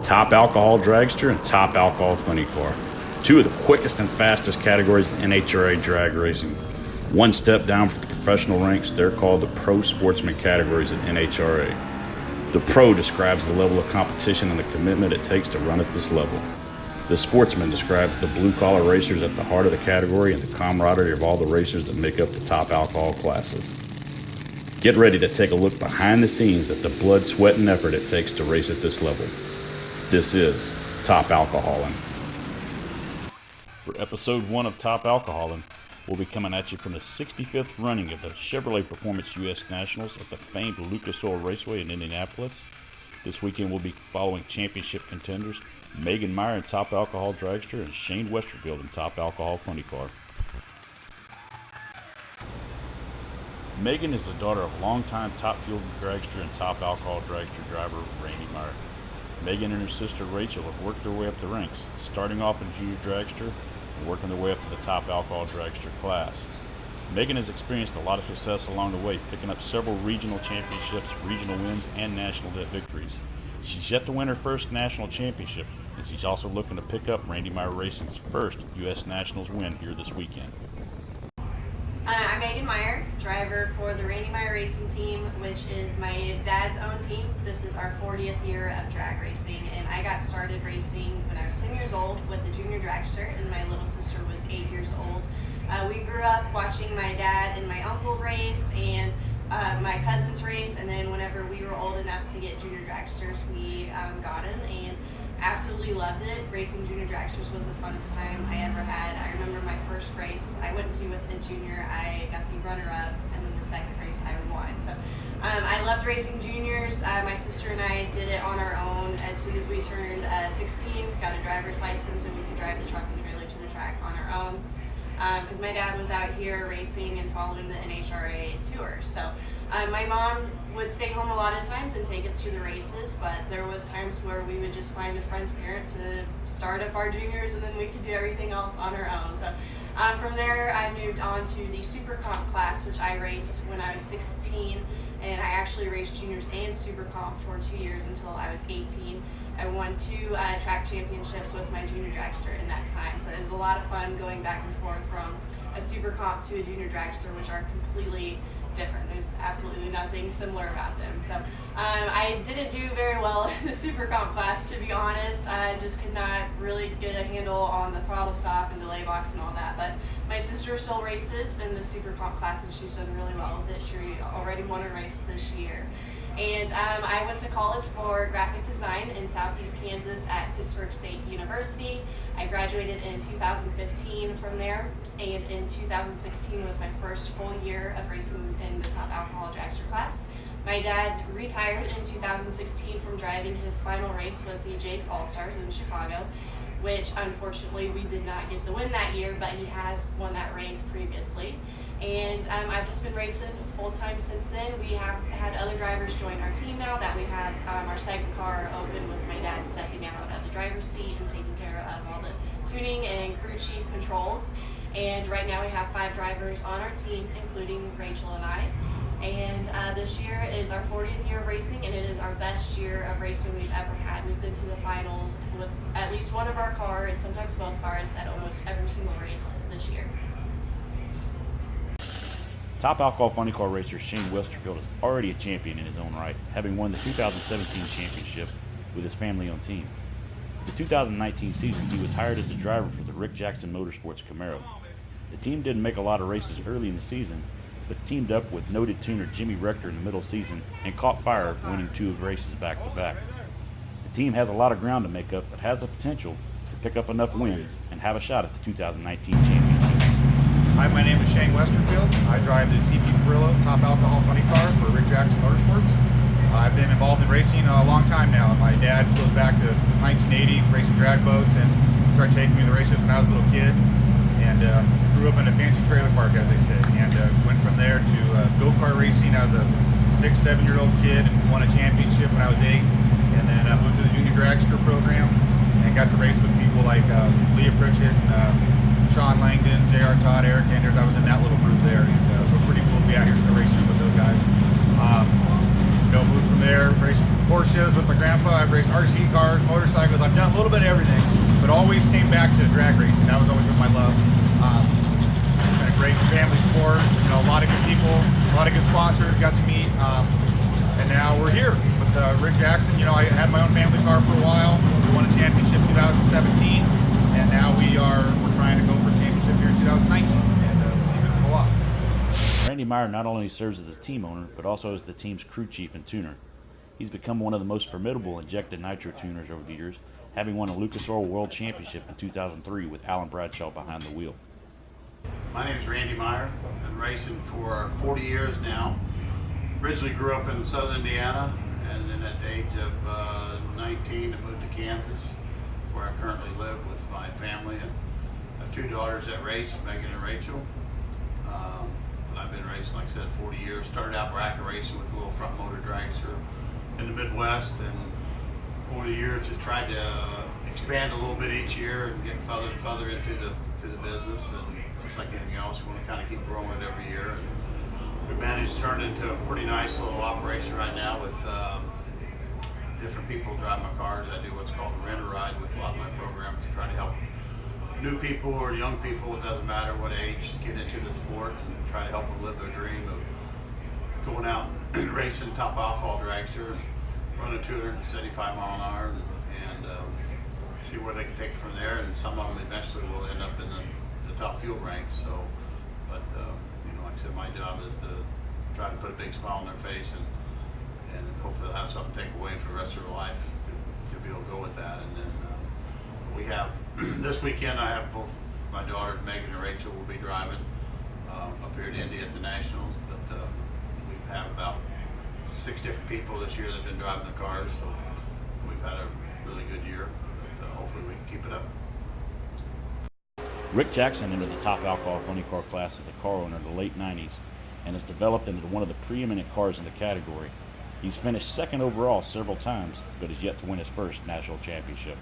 Top Alcohol Dragster and Top Alcohol Funny Car. Two of the quickest and fastest categories in NHRA drag racing. One step down from the professional ranks, they're called the Pro Sportsman categories at NHRA. The Pro describes the level of competition and the commitment it takes to run at this level. The Sportsman describes the blue-collar racers at the heart of the category and the camaraderie of all the racers that make up the top alcohol classes. Get ready to take a look behind the scenes at the blood, sweat, and effort it takes to race at this level. This is Top Alkahaulin. For episode 1 of Top Alkahaulin, we'll be coming at you from the 65th running of the Chevrolet Performance U.S. Nationals at the famed Lucas Oil Raceway in Indianapolis. This weekend we'll be following championship contenders Meyer in Top Alcohol Dragster and Shane Westerfield in Top Alcohol Funny Car. Megan is the daughter of longtime Top Fuel Dragster and Top Alcohol Dragster driver Randy Meyer. Megan and her sister Rachel have worked their way up the ranks, starting off in junior dragster and working their way up to the Top Alcohol Dragster class. Megan has experienced a lot of success along the way, picking up several regional championships, regional wins, and national victories. She's yet to win her first national championship, and she's also looking to pick up Randy Meyer Racing's first U.S. Nationals win here this weekend. I'm Megan Meyer, driver for the Randy Meyer Racing team, which is my dad's own team. This is our 40th year of drag racing, and I got started racing when I was 10 years old with the junior dragster, and my little sister was 8 years old. We grew up watching my dad and my uncle race, and my cousins race, and then whenever we were old enough to get junior dragsters, we got them, and absolutely loved it. Racing junior dragsters was the funnest time I ever had. I remember my first race I went to with a junior, I got the runner-up, and then the second race I won. So I loved racing juniors. My sister and I did it on our own as soon as we turned 16, got a driver's license, and we could drive the truck and trailer to the track on our own. Because my dad was out here racing and following the NHRA tour. So my mom would stay home a lot of times and take us to the races, but there was times where we would just find a friend's parent to start up our juniors, and then we could do everything else on our own. So from there I moved on to the Super Comp class, which I raced when I was 16, and I actually raced juniors and Super Comp for 2 years until I was 18. I won 2 track championships with my junior dragster in that time, so it was a lot of fun going back and forth from a Super Comp to a junior dragster, which are completely different. There's absolutely nothing similar about them. So I didn't do very well in the Super Comp class, to be honest. I just could not really get a handle on the throttle stop and delay box and all that, but my sister still races in the Super Comp class, and she's done really well with it. She already won a race this year. And I went to college for graphic design in Southeast Kansas at Pittsburgh State University. I graduated in 2015 from there, and in 2016 was my first full year of racing in the Top Alcohol Dragster class. My dad retired in 2016 from driving. His final race was the Jake's All-Stars in Chicago, which unfortunately we did not get the win that year, but he has won that race previously. And I've just been racing full-time since then. We have had other drivers join our team now that we have our second car open, with my dad stepping out of the driver's seat and taking care of all the tuning and crew chief controls. And right now we have 5 drivers on our team, including Rachel and I. And this year is our 40th year of racing, and it is our best year of racing we've ever had. We've been to the finals with at least one of our car, and sometimes both cars, at almost every single race this year. Top Alcohol Funny Car racer Shane Westerfield is already a champion in his own right, having won the 2017 championship with his family-owned team. For the 2019 season, he was hired as a driver for the Rick Jackson Motorsports Camaro. The team didn't make a lot of races early in the season, but teamed up with noted tuner Jimmy Rector in the middle season and caught fire, winning 2 of the races back-to-back. The team has a lot of ground to make up, but has the potential to pick up enough wins and have a shot at the 2019 championship. Hi, my name is Shane Westerfield. I drive the CB Brillo Top Alcohol Funny Car for Rick Jackson Motorsports. I've been involved in racing a long time now. My dad goes back to 1980, racing drag boats, and started taking me to the races when I was a little kid. And grew up in a fancy trailer park, as they say. And went from there to go-kart racing. I was a 6-7-year-old kid and won a championship when I was 8. And then moved to the junior dragster program and got to race with people like Leah Pritchett, Sean Langdon, J.R. Todd, Eric Anders. I was in that little group there. And, so pretty cool to be out here still racing with those guys. Moved from there, raced Porsches with my grandpa. I've raced RC cars, motorcycles. done a little bit of everything, but always came back to drag racing. That was always been my love. It's been a great family sport. You know, a lot of good people, a lot of good sponsors got to meet, and now we're here with Rick Jackson. You know, I had my own family car for a while. We won a championship in 2017, and now we're trying to go for a championship here in 2019 and see if we can go up. Randy Meyer not only serves as the team owner, but also as the team's crew chief and tuner. He's become one of the most formidable injected nitro tuners over the years, having won a Lucas Oil World Championship in 2003 with Alan Bradshaw behind the wheel. My name is Randy Meyer. I've been racing for 40 years now. Originally grew up in southern Indiana, and then at the age of 19 I moved to Kansas, where I currently live with my family. And I have two daughters that race, Megan and Rachel. But I've been racing, like I said, 40 years. Started out bracket racing with a little front motor dragster in the Midwest, and over the years just tried to expand a little bit each year and get further and further into the business. And just like anything else, we want to kind of keep growing it every year. And we managed to turn it into a pretty nice little operation right now with different people drive my cars. I do what's called a rent-a-ride with a lot of my programs to try to help new people or young people, it doesn't matter what age, to get into the sport and try to help them live their dream of going out and racing top alcohol dragster and running 275 mile an hour and see where they can take it from there. And some of them eventually will end up in the top fuel ranks. So, but you know, like I said, my job is to try to put a big smile on their face and hopefully they'll have something to take away for the rest of their life to be able to go with that. And then we have this weekend, I have both my daughters, Megan and Rachel, will be driving up here in Indy at the Nationals. But we have about 6 different people this year that have been driving the cars, so we've had a really good year. But hopefully we can keep it up. Rick Jackson entered the top alcohol funny car class as a car owner in the late 90s and has developed into one of the preeminent cars in the category. He's finished second overall several times, but is yet to win his first national championship.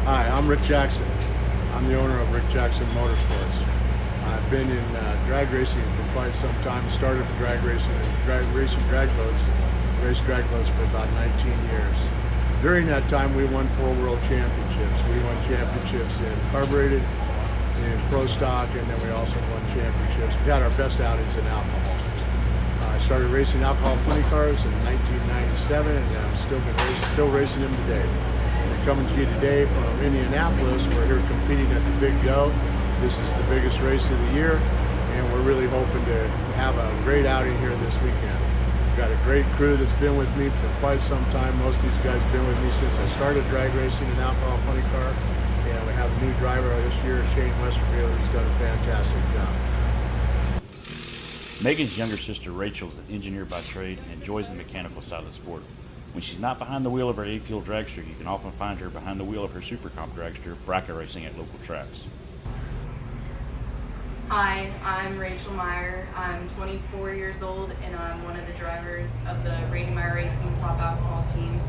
Hi, I'm Rick Jackson. I'm the owner of Rick Jackson Motorsports. I've been in drag racing for quite some time. Started with drag racing and raced drag boats for about 19 years. During that time, we won 4 world championships. We won championships in carbureted, in pro stock, and then we also won championships. We had our best outings in alcohol. I started racing alcohol funny cars in 1997, and I'm still racing them today. We're coming to you today from Indianapolis. We're here competing at the Big Go. This is the biggest race of the year, and we're really hoping to have a great outing here this weekend. We've got a great crew that's been with me for quite some time. Most of these guys have been with me since I started drag racing an alcohol funny car. And we have a new driver this year, Shane Westerfield, who's done a fantastic job. Megan's younger sister Rachel is an engineer by trade and enjoys the mechanical side of the sport. When she's not behind the wheel of her 8-fuel dragster, you can often find her behind the wheel of her Super Comp dragster, bracket racing at local tracks. Hi, I'm Rachel Meyer. I'm 24 years old and I'm one of the drivers of the Randy Meyer Racing Top Alcohol team.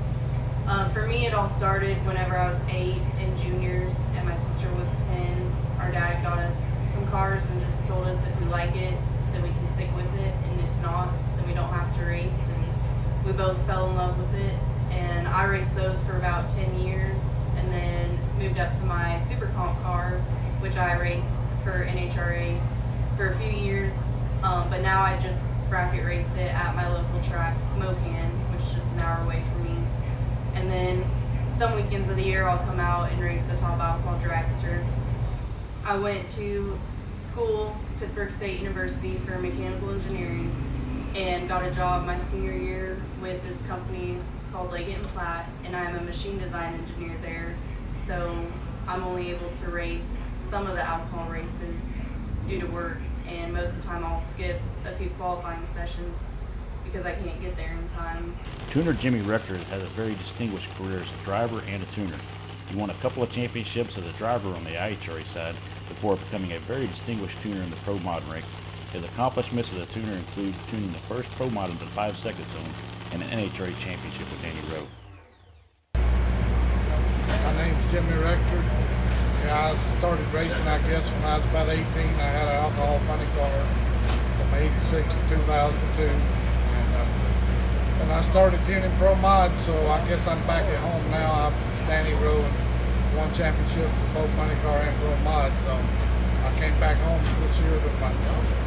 For me, it all started whenever I was 8 in juniors and my sister was 10. Our dad got us some cars and just told us if we like it, then we can stick with it, and if not, then we don't have to race. And we both fell in love with it, and I raced those for about 10 years and then moved up to my Super Comp car, which I raced for NHRA for a few years, but now I just bracket race it at my local track, Mocan, which is just an hour away from me. And then some weekends of the year I'll come out and race the Top Alcohol dragster. I went to school, Pittsburgh State University, for mechanical engineering and got a job my senior year with this company called Leggett & Platt, and I'm a machine design engineer there, so I'm only able to race some of the alcohol races due to work, and most of the time I'll skip a few qualifying sessions because I can't get there in time. Tuner Jimmy Rector has a very distinguished career as a driver and a tuner. He won a couple of championships as a driver on the NHRA side before becoming a very distinguished tuner in the Pro Mod ranks. His accomplishments as a tuner include tuning the first Pro Mod in the 5-second zone and an NHRA championship with Danny Rowe. My name's Jimmy Rector. Yeah, I started racing, I guess, when I was about 18. I had an alcohol funny car from 86 to 2002. And and I started tuning pro mods, so I guess I'm back at home now. I'm Danny Rowe and won championships with both funny car and pro mod, so I came back home this year with my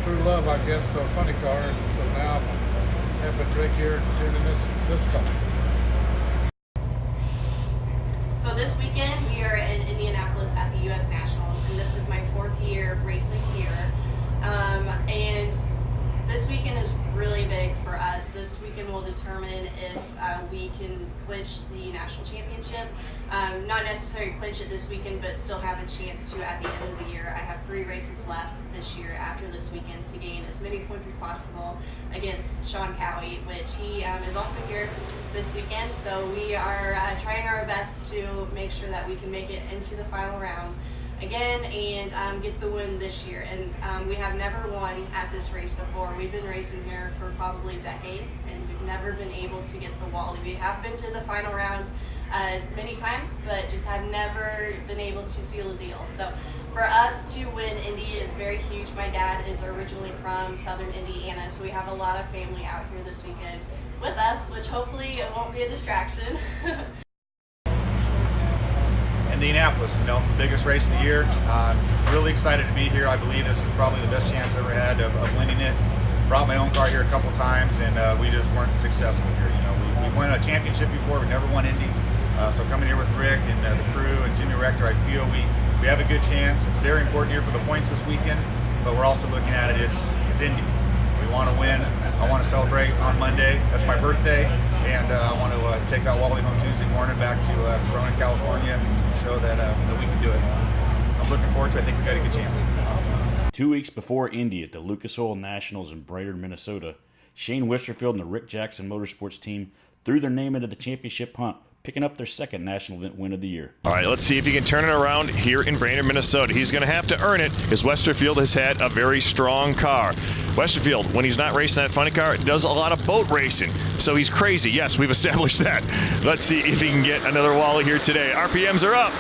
true love, I guess, so funny car, and so now I'm helping Rick here tuning this car. So this weekend we are in Indianapolis at the U.S. Nationals, and this is my 4th year racing here. And this weekend is really big for us. This weekend will determine if we can clinch the national championship. Not necessarily clinch it this weekend, but still have a chance to at the end of the year. I have 3 races left this year after this weekend to gain as many points as possible against Sean Cowie, which he is also here this weekend. So we are trying our best to make sure that we can make it into the final round again and get the win this year. And we have never won at this race before. We've been racing here for probably decades, and we've never been able to get the Wally. We have been to the final round many times, but just have never been able to seal a deal. So for us to win Indy is very huge. My dad is originally from Southern Indiana, so we have a lot of family out here this weekend with us, which hopefully it won't be a distraction. Indianapolis, the biggest race of the year. Really excited to be here. I believe this is probably the best chance I ever had of winning it. Brought my own car here a couple times, and we just weren't successful here. We won a championship before, we never won Indy. So coming here with Rick and the crew and Jimmy Rector, I feel we have a good chance. It's very important here for the points this weekend, but we're also looking at it, it's Indy. We want to win. I want to celebrate on Monday. That's my birthday, and I want to take that Wally home Tuesday morning back to Corona, California, and show that we can do it. I'm looking forward to it. I think we've got a good chance. 2 weeks before Indy at the Lucas Oil Nationals in Brainerd, Minnesota, Shane Westerfield and the Rick Jackson Motorsports team threw their name into the championship hunt, picking up their 2nd national event win of the year. All right, let's see if he can turn it around here in Brainerd, Minnesota. He's going to have to earn it because Westerfield has had a very strong car. Westerfield, when he's not racing that funny car, does a lot of boat racing. So he's crazy. Yes, we've established that. Let's see if he can get another Wally here today. RPMs are up.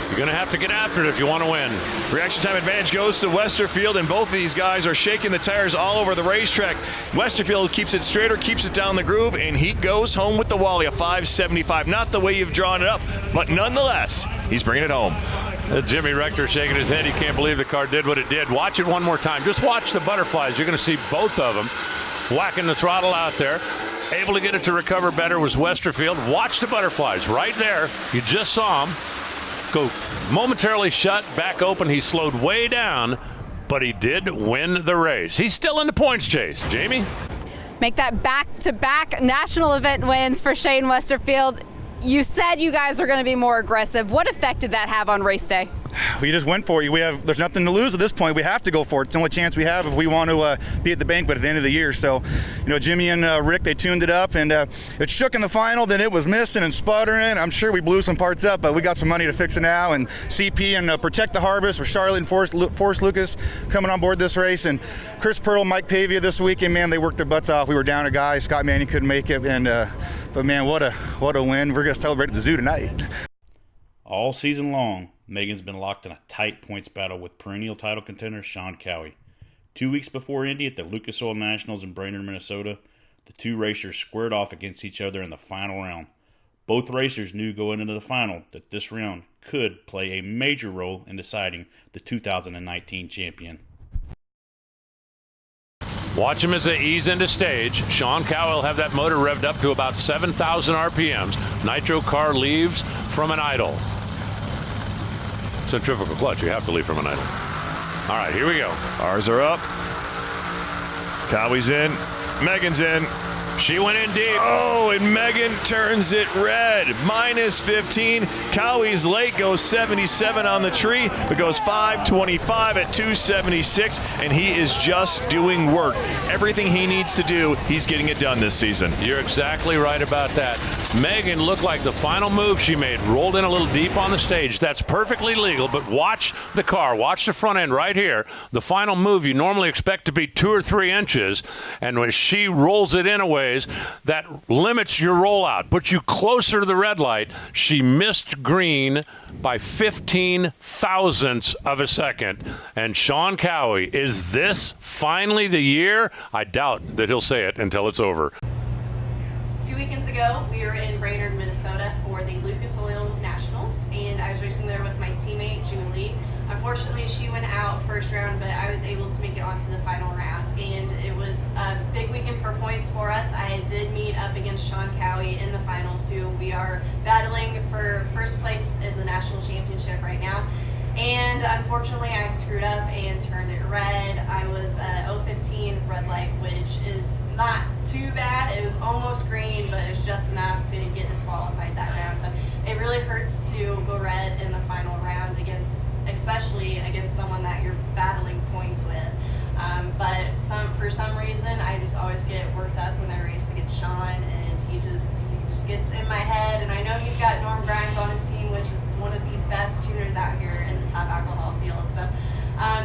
You're going to have to get after it if you want to win. Reaction time advantage goes to Westerfield, and both of these guys are shaking the tires all over the racetrack. Westerfield keeps it straighter, keeps it down the groove, and he goes home with the Wally, a 575. Not the way you've drawn it up, but nonetheless, he's bringing it home. Jimmy Rector shaking his head. He can't believe the car did what it did. Watch it one more time. Just watch the butterflies. You're going to see both of them whacking the throttle out there. Able to get it to recover better was Westerfield. Watch the butterflies right there. You just saw him go momentarily shut, back open. He slowed way down, but he did win the race. He's still in the points chase. Jamie? Make that back-to-back national event wins for Shane Westerfield. You said you guys are going to be more aggressive. What effect did that have on race day? We just went for it. There's nothing to lose at this point. We have to go for it. It's the only chance we have if we want to be at the banquet at the end of the year. So, Jimmy and Rick, they tuned it up, and it shook in the final. Then it was missing and sputtering. I'm sure we blew some parts up, but we got some money to fix it now. And CP and Protect the Harvest with Charlotte and Forrest Lucas coming on board this race. And Chris Pearl, Mike Pavia this weekend, man, they worked their butts off. We were down a guy. Scott Manning couldn't make it, and but man, what a win. We're going to celebrate at the zoo tonight. All season long, Megan's been locked in a tight points battle with perennial title contender Sean Cowie. 2 weeks before Indy at the Lucas Oil Nationals in Brainerd, Minnesota, the two racers squared off against each other in the final round. Both racers knew going into the final that this round could play a major role in deciding the 2019 champion. Watch him as they ease into stage. Sean Cowie will have that motor revved up to about 7,000 RPMs. Nitro car leaves from an idle. Centrifugal clutch, you have to leave from an idle. All right, here we go. Ours are up. Cowie's in. Megan's in. She went in deep. Oh, and Megan turns it red. Minus 15. Cowie's late, goes 77 on the tree, but goes 525 at 276, and he is just doing work. Everything he needs to do, he's getting it done this season. You're exactly right about that. Megan looked like the final move she made rolled in a little deep on the stage. That's perfectly legal, but watch the car. Watch the front end right here. The final move you normally expect to be 2 or 3 inches, and when she rolls it in a ways, that limits your rollout, puts you closer to the red light. She missed green by 15 thousandths of a second. And Sean Cowie, is this finally the year? I doubt that he'll say it until it's over. 2 weekends ago, we were in Brainerd, Minnesota for the Lucas Oil Nationals, and I was racing there with my teammate, Julie. Unfortunately, she went out first round, but I was able to make it onto the final round, and it was a big weekend for points for us. I did meet up against Sean Cowie in the finals, who we are battling for first place in the national championship right now. And unfortunately, I screwed up and turned it red. I was 015 red light, which is not too bad. It was almost green, but it was just enough to get disqualified that round. So it really hurts to go red in the final round especially against someone that you're battling points with. But for some reason, I just always get worked up when I race against Sean, and he just gets in my head. And I know he's got Norm Grimes on his team, which is one of the best tuners out here in the Top Alcohol field. So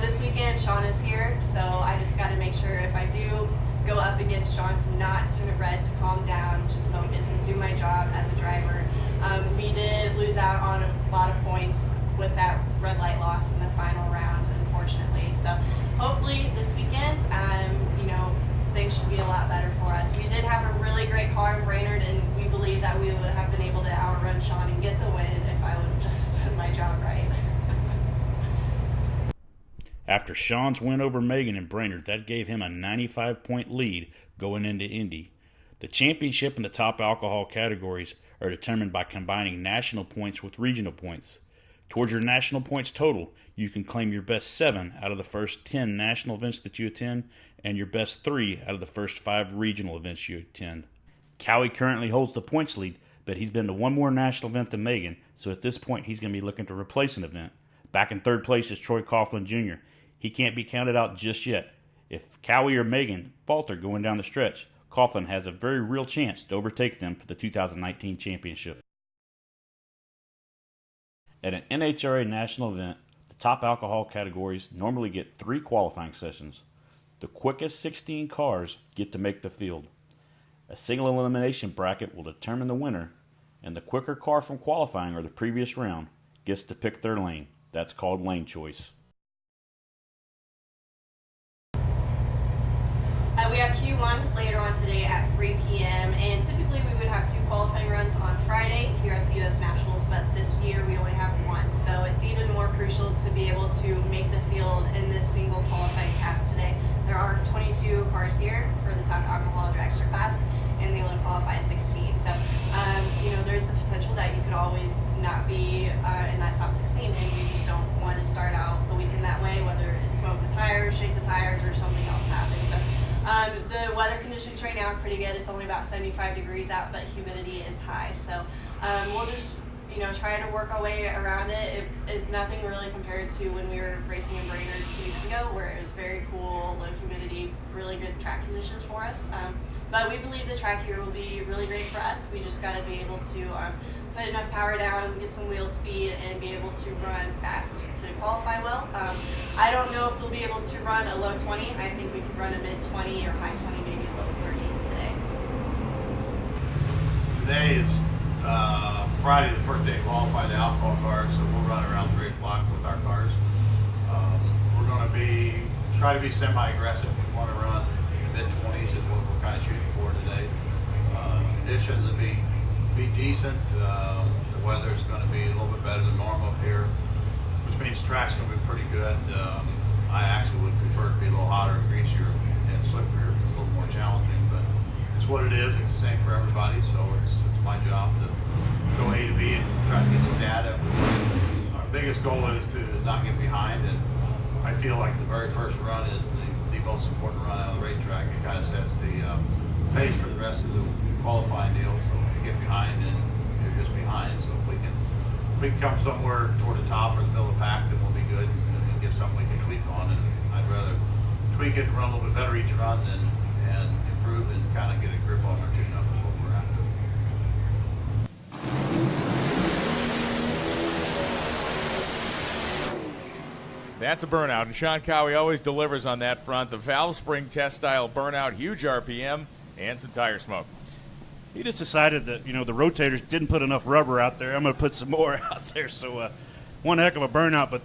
this weekend, Sean is here, so I just got to make sure if I do go up against Sean to not turn it red, to calm down, just focus and do my job as a driver. We did lose out on a lot of points with that red light loss in the final round, unfortunately. So hopefully this weekend, things should be a lot better for us. We did have a really great car in Brainerd, and we believe that we would have been able to outrun Sean and get the win if I would have just done my job right. After Sean's win over Megan in Brainerd, that gave him a 95-point lead going into Indy. The championship and the top alcohol categories are determined by combining national points with regional points. Towards your national points total, you can claim your best 7 out of the first 10 national events that you attend and your best 3 out of the first 5 regional events you attend. Cowie currently holds the points lead, but he's been to one more national event than Megan, so at this point he's going to be looking to replace an event. Back in third place is Troy Coughlin Jr. He can't be counted out just yet. If Cowie or Megan falter going down the stretch, Coughlin has a very real chance to overtake them for the 2019 championship. At an NHRA national event, the top alcohol categories normally get 3 qualifying sessions. The quickest 16 cars get to make the field. A single elimination bracket will determine the winner, and the quicker car from qualifying or the previous round gets to pick their lane. That's called lane choice. We have Q1 later on today at 3 p.m. and typically we would have 2 qualifying runs on Friday here at the U.S. Nationals, but this year we only have 1. So it's even more crucial to be able to make the field in this single qualifying cast today. There are 22 cars here for the top alcohol dragster class, and they only qualify 16. So, there's the potential that you could always not be in that top 16, and you just don't want to start out the weekend that way, whether it's smoke the tires, shake the tires, or something else happens. So, the weather conditions right now are pretty good. It's only about 75 degrees out, but humidity is high. So, we'll just try to work our way around it. It is nothing really compared to when we were racing in Brainerd 2 weeks ago, where it was very cool, low humidity, really good track conditions for us. But we believe the track here will be really great for us. We just got to be able to put enough power down, get some wheel speed, and be able to run fast to qualify well. I don't know if we'll be able to run a low 20. I think we could run a mid 20 or high 20, maybe low 30 today. Today is Friday, the first day to qualify the alcohol cars, so we'll run around 3 o'clock with our cars. We're going to try to be semi-aggressive. We want to run mid-20s is what we're kind of shooting for today. Conditions will be decent. The weather is going to be a little bit better than normal up here, which means the track's going to be pretty good. I actually would prefer it to be a little hotter and greasier and slipperier. It's a little more challenging, but it's what it is. It's the same for everybody, so it's my job to go A to B and try to get some data. Our biggest goal is to not get behind, and I feel like the very first run is the most important run out of the racetrack. It kind of sets the pace for the rest of the qualifying deal. So if you get behind, and you're just behind. So if we can come somewhere toward the top or the middle of the pack, then we'll be good, and we'll get something we can tweak on. And I'd rather tweak it and run a little bit better each run and improve and kind of get a grip on our tune-up is what we're after. That's a burnout, and Sean Cowie always delivers on that front. The valve spring test style burnout, huge RPM, and some tire smoke. He just decided that, the rotators didn't put enough rubber out there. I'm going to put some more out there. So one heck of a burnout. But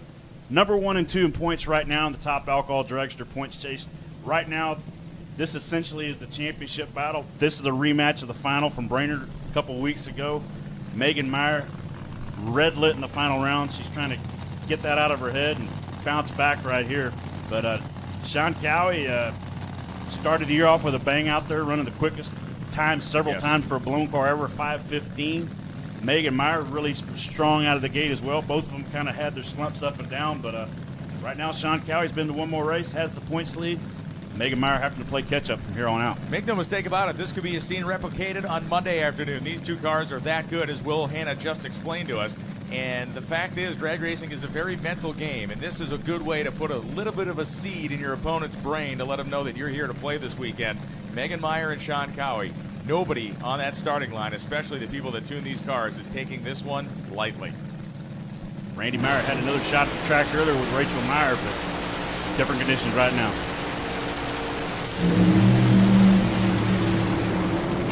number 1 and 2 in points right now in the Top Alcohol Dragster points chase. Right now, this essentially is the championship battle. This is a rematch of the final from Brainerd a couple weeks ago. Megan Meyer, red lit in the final round. She's trying to get that out of her head and bounce back right here. But Sean Cowie started the year off with a bang out there, running the quickest time several times for a blown car ever, 5:15. Megan Meyer really strong out of the gate as well. Both of them kind of had their slumps up and down, but right now Sean Cowie's been to one more race, has the points lead. Megan Meyer having to play catch-up from here on out. Make no mistake about it, this could be a scene replicated on Monday afternoon. These two cars are that good, as Will Hanna just explained to us. And the fact is, drag racing is a very mental game, and this is a good way to put a little bit of a seed in your opponent's brain to let them know that you're here to play this weekend. Megan Meyer and Sean Cowie. Nobody on that starting line, especially the people that tune these cars, is taking this one lightly. Randy Meyer had another shot at the track earlier with Rachel Meyer, but different conditions right now.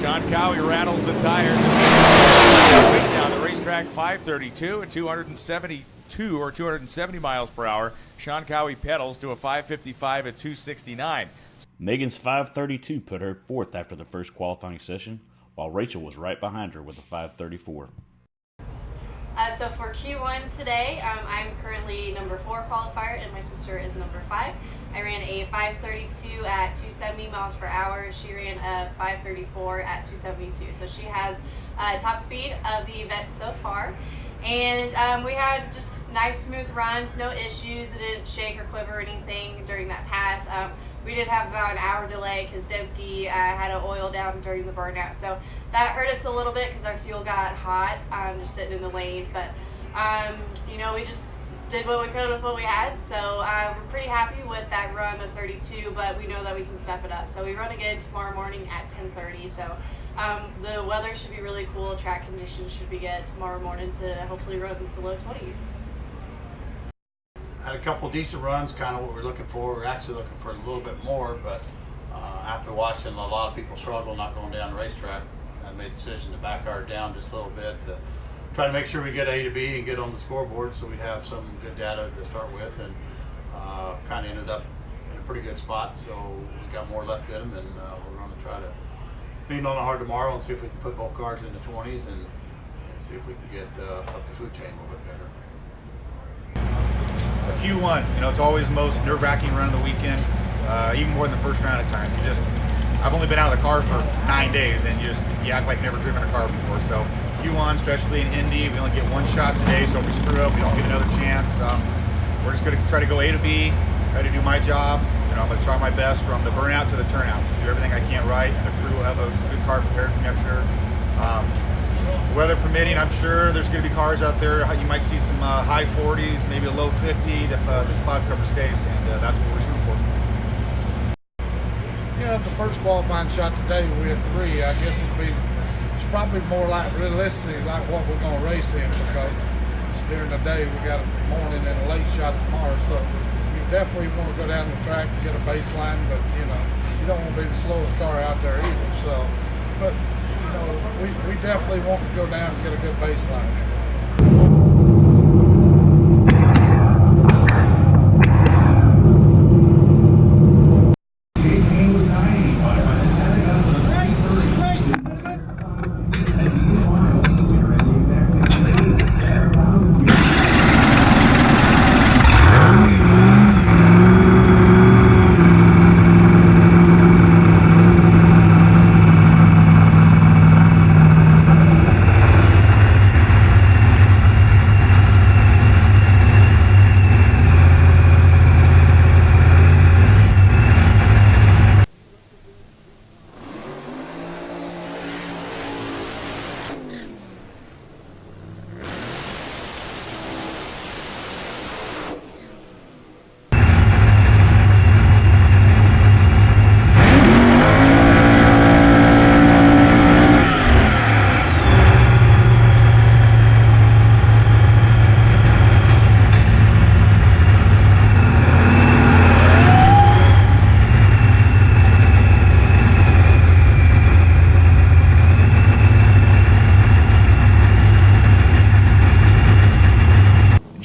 Sean Cowie rattles the tires down the racetrack, 532 at 272 or 270 miles per hour. Sean Cowie pedals to a 555 at 269. Megan's 532 put her fourth after the first qualifying session, while Rachel was right behind her with a 534. So for Q1 today, I'm currently number 4 qualifier, and my sister is number 5. I ran a 532 at 270 miles per hour. She ran a 534 at 272. So she has top speed of the event so far. And we had just nice smooth runs, no issues. It didn't shake or quiver or anything during that pass. We did have about an hour delay because Dempke had an oil down during the burnout. So that hurt us a little bit because our fuel got hot just sitting in the lanes. But, we just did what we could with what we had. So we're pretty happy with that run, the 32, but we know that we can step it up. So we run again tomorrow morning at 10:30. So the weather should be really cool. Track conditions should be good tomorrow morning to hopefully run the low 20s. Had a couple decent runs, kind of what we're looking for. We're actually looking for a little bit more, but after watching a lot of people struggle not going down the racetrack, I made the decision to back our down just a little bit to try to make sure we get A to B and get on the scoreboard so we'd have some good data to start with, and kind of ended up in a pretty good spot, so we got more left in them, and we're going to try to lean on it hard tomorrow and see if we can put both cars in the 20s and see if we can get up the food chain a little bit better. Q1, it's always the most nerve-wracking run of the weekend, even more than the first round at times. I've only been out of the car for 9 days, and you act like never driven a car before. So Q1, especially in Indy, we only get one shot today, so if we screw up, we don't get another chance. We're just going to try to go A to B, try to do my job. I'm going to try my best from the burnout to the turnout. Just do everything I can right, and the crew will have a good car prepared for me, I'm sure. Weather permitting, I'm sure there's going to be cars out there. You might see some high 40s, maybe a low 50 if this cloud cover stays, and that's what we're shooting for. The first qualifying shot today we had 3. I guess it's probably more like realistic like what we're going to race in, because during the day we got a morning and a late shot tomorrow. So you definitely want to go down the track and get a baseline, but you don't want to be the slowest car out there either. So, but we definitely want to go down and get a good baseline.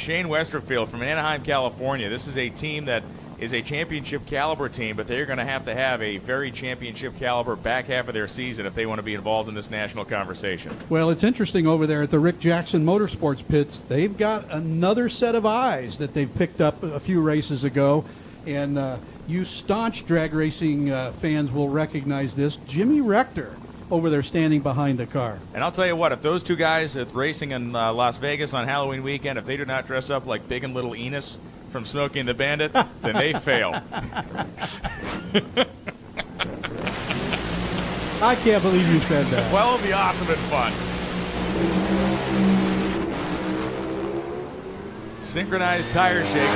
Shane Westerfield from Anaheim, California. This is a team that is a championship caliber team, but they're going to have a very championship caliber back half of their season if they want to be involved in this national conversation. Well, it's interesting over there at the Rick Jackson Motorsports pits. They've got another set of eyes that they've picked up a few races ago, and you staunch drag racing fans will recognize this. Jimmy Rector over there standing behind the car. And I'll tell you what, if those two guys at racing in Las Vegas on Halloween weekend, if they do not dress up like Big and Little Enos from Smokey and the Bandit, then they fail. I can't believe you said that. Well, it'll be awesome and fun. Synchronized tire shake.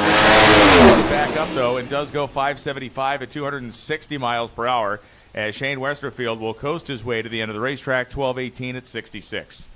Back up, though, and does go 575 at 260 miles per hour, as Shane Westerfield will coast his way to the end of the racetrack, 12:18 at 66.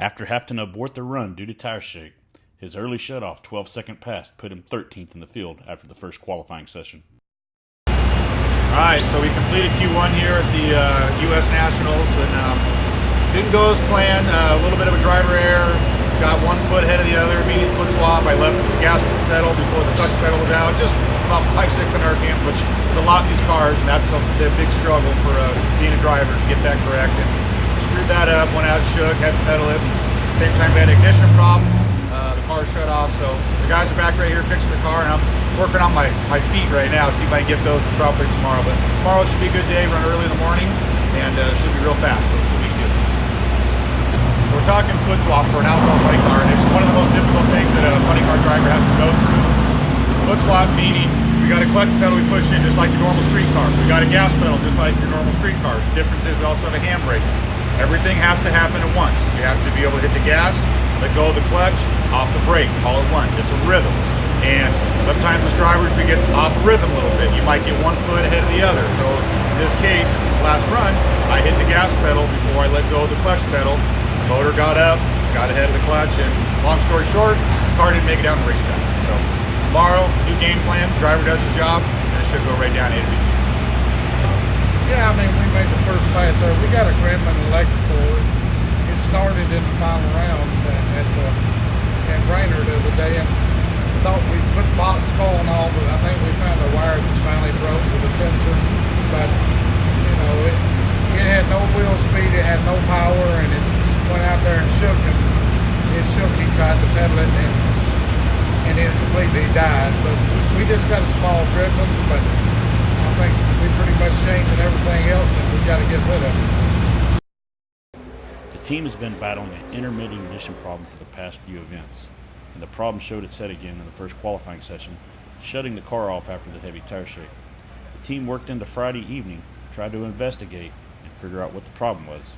After having to abort the run due to tire shake, his early shutoff 12-second pass put him 13th in the field after the first qualifying session. All right, so we completed Q1 here at the U.S. Nationals, and didn't go as planned. A little bit of a driver error. Got one foot ahead of the other, immediate foot swap. I left the gas pedal before the clutch pedal was out. Just about 5-600 RPM, which is a lot in these cars, and that's the big struggle for being a driver to get that correct. And screwed that up, went out, shook, had to pedal it. Same time, we had an ignition problem. The car shut off, so the guys are back right here fixing the car, and I'm working on my feet right now, see if I can get those to properly tomorrow. But tomorrow should be a good day, run early in the morning, and it should be real fast, so let's see what we can do. So we're talking foot swap for an alcohol funny car, and it's one of the most difficult things that a funny car driver has to go through. Foot swap meaning we got a clutch pedal we push in just like your normal street car. We got a gas pedal just like your normal street car. The difference is we also have a handbrake. Everything has to happen at once. You have to be able to hit the gas, let go of the clutch, off the brake, all at once. It's a rhythm. And sometimes as drivers, we get off rhythm a little bit. You might get one foot ahead of the other. So in this case, this last run, I hit the gas pedal before I let go of the clutch pedal. The motor got up, got ahead of the clutch, and long story short, the car didn't make it down the racetrack. So tomorrow, new game plan, the driver does his job, and it should go right down A to B. Yeah, I mean, we made the first pass there. We got a Gremlin electrical. It started in the final round at Brainerd the other day, and thought we put box coil and all, but I think we found a wire that's finally broke with a sensor. But, you know, it had no wheel speed, it had no power, and it went out there and shook him. It shook, he tried to pedal it, and it completely died. But we just got a small Gremlin, but I think we pretty much changing everything else, and we've got to get rid of it. The team has been battling an intermittent ignition problem for the past few events, and the problem showed its head again in the first qualifying session, shutting the car off after the heavy tire shake. The team worked into Friday evening, tried to investigate and figure out what the problem was.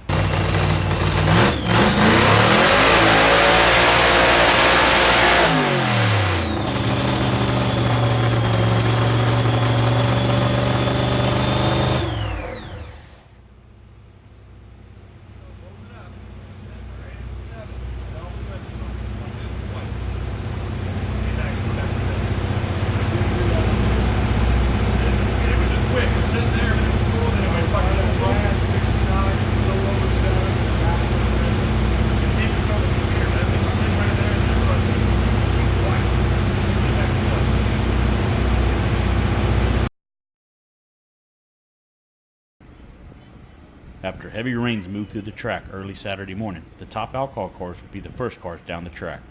After heavy rains moved through the track early Saturday morning, the Top Alcohol cars would be the first cars down the track.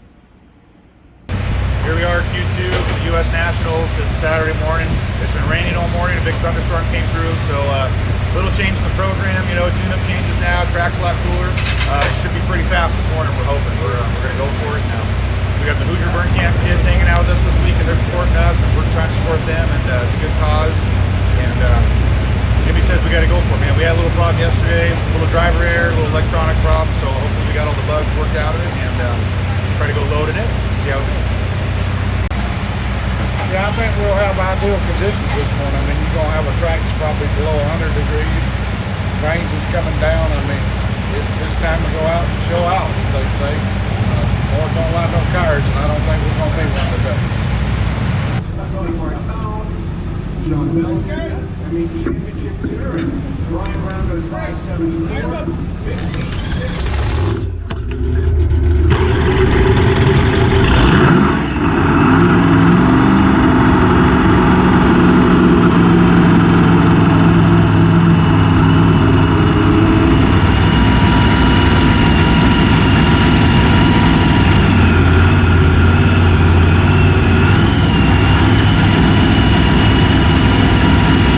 Here we are, Q2 for the U.S. Nationals. It's Saturday morning. It's been raining all morning. A big thunderstorm came through, so little change in the program. You know, tune-up changes now. Track's a lot cooler. It should be pretty fast this morning. We're hoping. We're going to go for it now. We got the Hoosier Burn Camp kids hanging out with us this week, and they're supporting us, and we're trying to support them. And it's a good cause. And Jimmy says we got to go for it, man. We had a little problem yesterday, a little driver error, a little electronic problem. got all the bugs worked out of it, and try to go load it in and see how it goes. Yeah, I think we'll have ideal conditions this morning. I mean, you're going to have a track that's probably below 100 degrees. Rains is coming down. I mean, it's time to go out and show out, as they say. Lord don't like no cowards, and I don't think we're going to be one today. John Bell, championship winner, and Ryan Brown goes 5-7.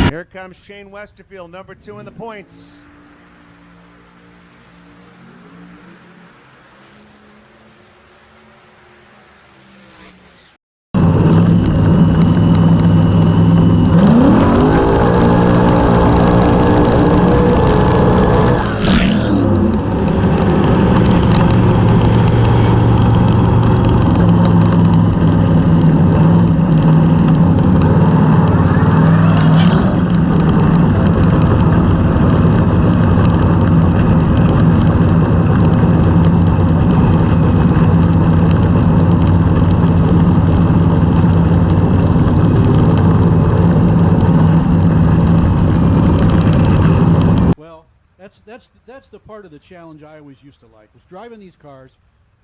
Here comes Shane Westerfield, number 2 in the points. That's the part of the challenge I always used to like, was driving these cars,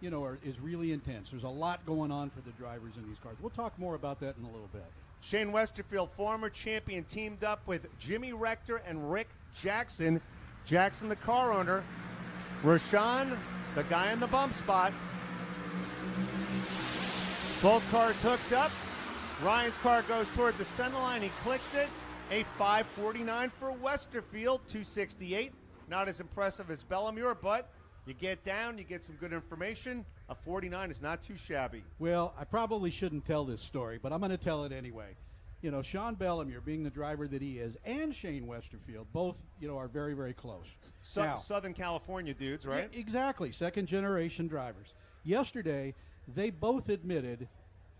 you know, is really intense. There's a lot going on for the drivers in these cars. We'll talk more about that in a little bit. Shane Westerfield, former champion, teamed up with Jimmy Rector and Rick Jackson. Jackson, the car owner. Rashawn, the guy in the bump spot. Both cars hooked up. Ryan's car goes toward the center line. He clicks it. A 549 for Westerfield, 268. Not as impressive as Bellamure, but you get down, you get some good information. A 49 is not too shabby. Well, I probably shouldn't tell this story, but I'm going to tell it anyway. You know, Sean Bellamure, being the driver that he is, and Shane Westerfield, both, you know, are very, very close. Now, Southern California dudes, right? Yeah, exactly, second-generation drivers. Yesterday, they both admitted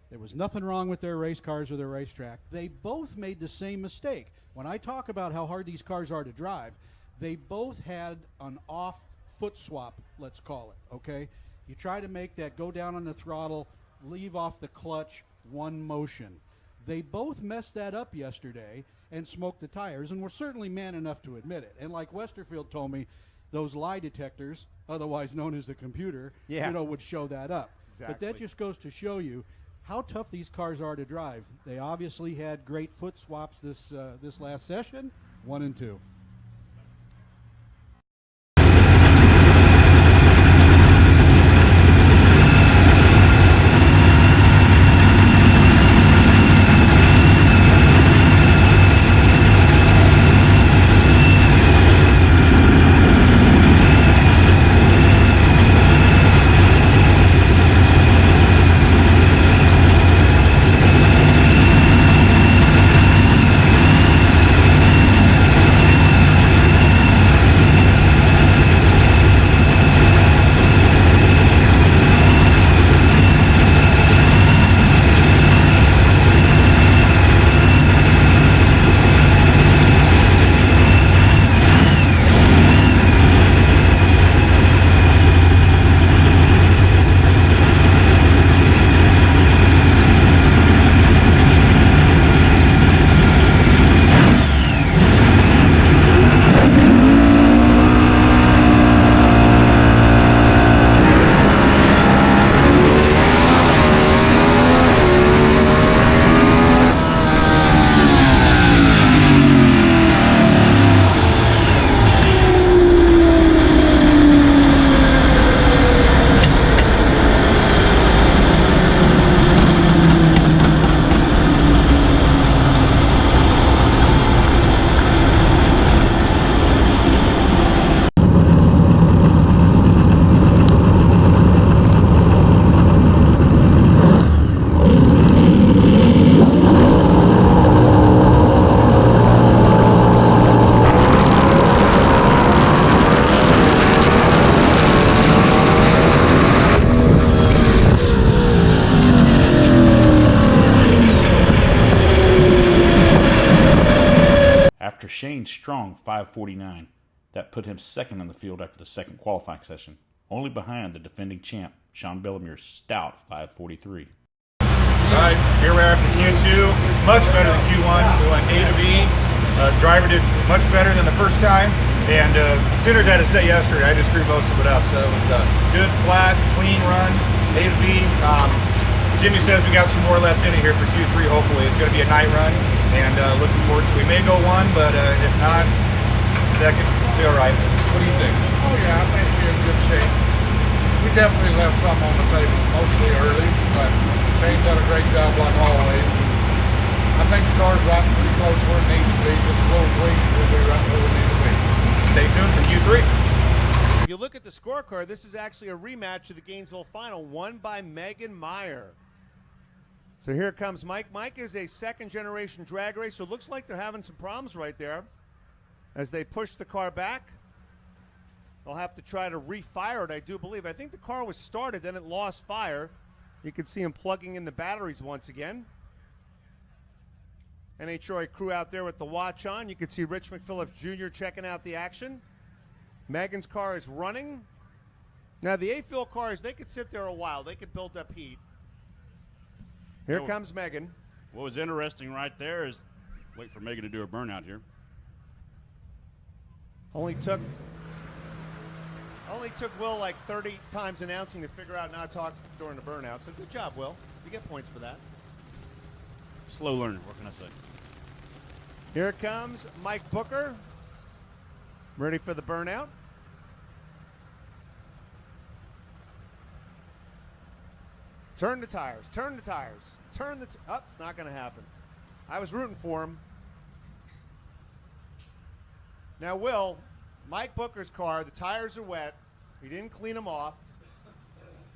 there was nothing wrong with their race cars or their racetrack. They both made the same mistake. When I talk about how hard these cars are to drive, they both had an off foot swap, let's call it, okay? You try to make that go down on the throttle, leave off the clutch, one motion. They both messed that up yesterday and smoked the tires, and were certainly man enough to admit it. And like Westerfield told me, those lie detectors, otherwise known as the computer, you know, would show that up. Exactly. But that just goes to show you how tough these cars are to drive. They obviously had great foot swaps this last session, 1 and 2. Shane's strong 5:49. That put him second in the field after the second qualifying session, only behind the defending champ, Sean Bellamure's stout 5:43. All right, here we are after Q2. Much better than Q1. We went A to B. Driver did much better than the first time. And Tuners had a set yesterday. I just screwed most of it up. So it was a good, flat, clean run, A to B. Jimmy says we got some more left in it here for Q3, hopefully. It's going to be a night run. And looking forward to it. We may go one, but if not, second, be all right. What do you think? Oh, yeah, I think we're in good shape. We definitely left some on the table, mostly early, but Shane done a great job like always. I think the car's right pretty close where it needs to be. Just a little tweak, we'll be right where we need to be. Stay tuned for Q3. If you look at the scorecard, this is actually a rematch of the Gainesville final, won by Megan Meyer. So here comes Mike. Mike is a second-generation drag racer. Looks like they're having some problems right there as they push the car back. They'll have to try to refire it, I do believe. I think the car was started, then it lost fire. You can see him plugging in the batteries once again. NHRA crew out there with the watch on. You can see Rich McPhillips Jr. checking out the action. Megan's car is running. Now, the A-Fuel cars, they could sit there a while. They could build up heat. Here comes Megan. What was interesting right there is, wait for Megan to do her burnout here. Only took Will like 30 times announcing to figure out not to talk during the burnout. So good job, Will. You get points for that. Slow learner, what can I say? Here comes Mike Booker. Ready for the burnout. Turn the tires, turn the tires, oh, it's not going to happen. I was rooting for him. Now, Will, Mike Booker's car, the tires are wet. He didn't clean them off.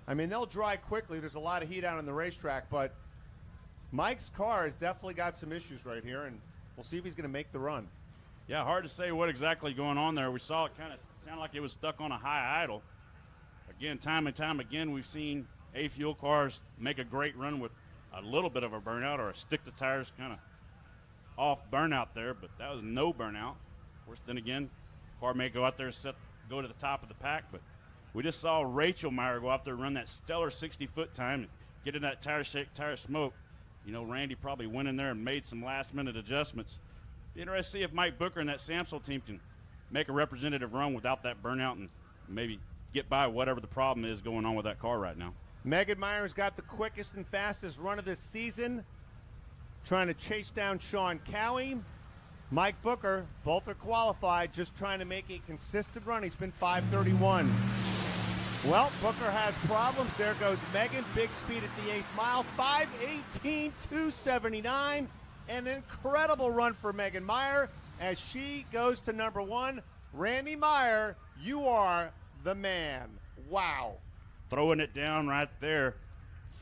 I mean, they'll dry quickly. There's a lot of heat out on the racetrack, but Mike's car has definitely got some issues right here, and we'll see if he's going to make the run. Yeah, hard to say what exactly going on there. We saw it kind of sound like it was stuck on a high idle. Again, time and time again, we've seen A-Fuel cars make a great run with a little bit of a burnout or a stick the tires kind of off burnout there, but that was no burnout. Of course, then again, car may go out there and go to the top of the pack, but we just saw Rachel Meyer go out there and run that stellar 60-foot time and get in that tire shake, tire smoke. You know, Randy probably went in there and made some last-minute adjustments. Be interested to see if Mike Booker and that Samsel team can make a representative run without that burnout and maybe get by whatever the problem is going on with that car right now. Megan Meyer's got the quickest and fastest run of this season, trying to chase down Sean Cowie. Mike Booker, both are qualified, just trying to make a consistent run. He's been 5:31. Well, Booker has problems. There goes Megan. Big speed at the 8th mile. 5:18, 279. An incredible run for Megan Meyer as she goes to number 1. Randy Meyer, you are the man. Wow. Throwing it down right there.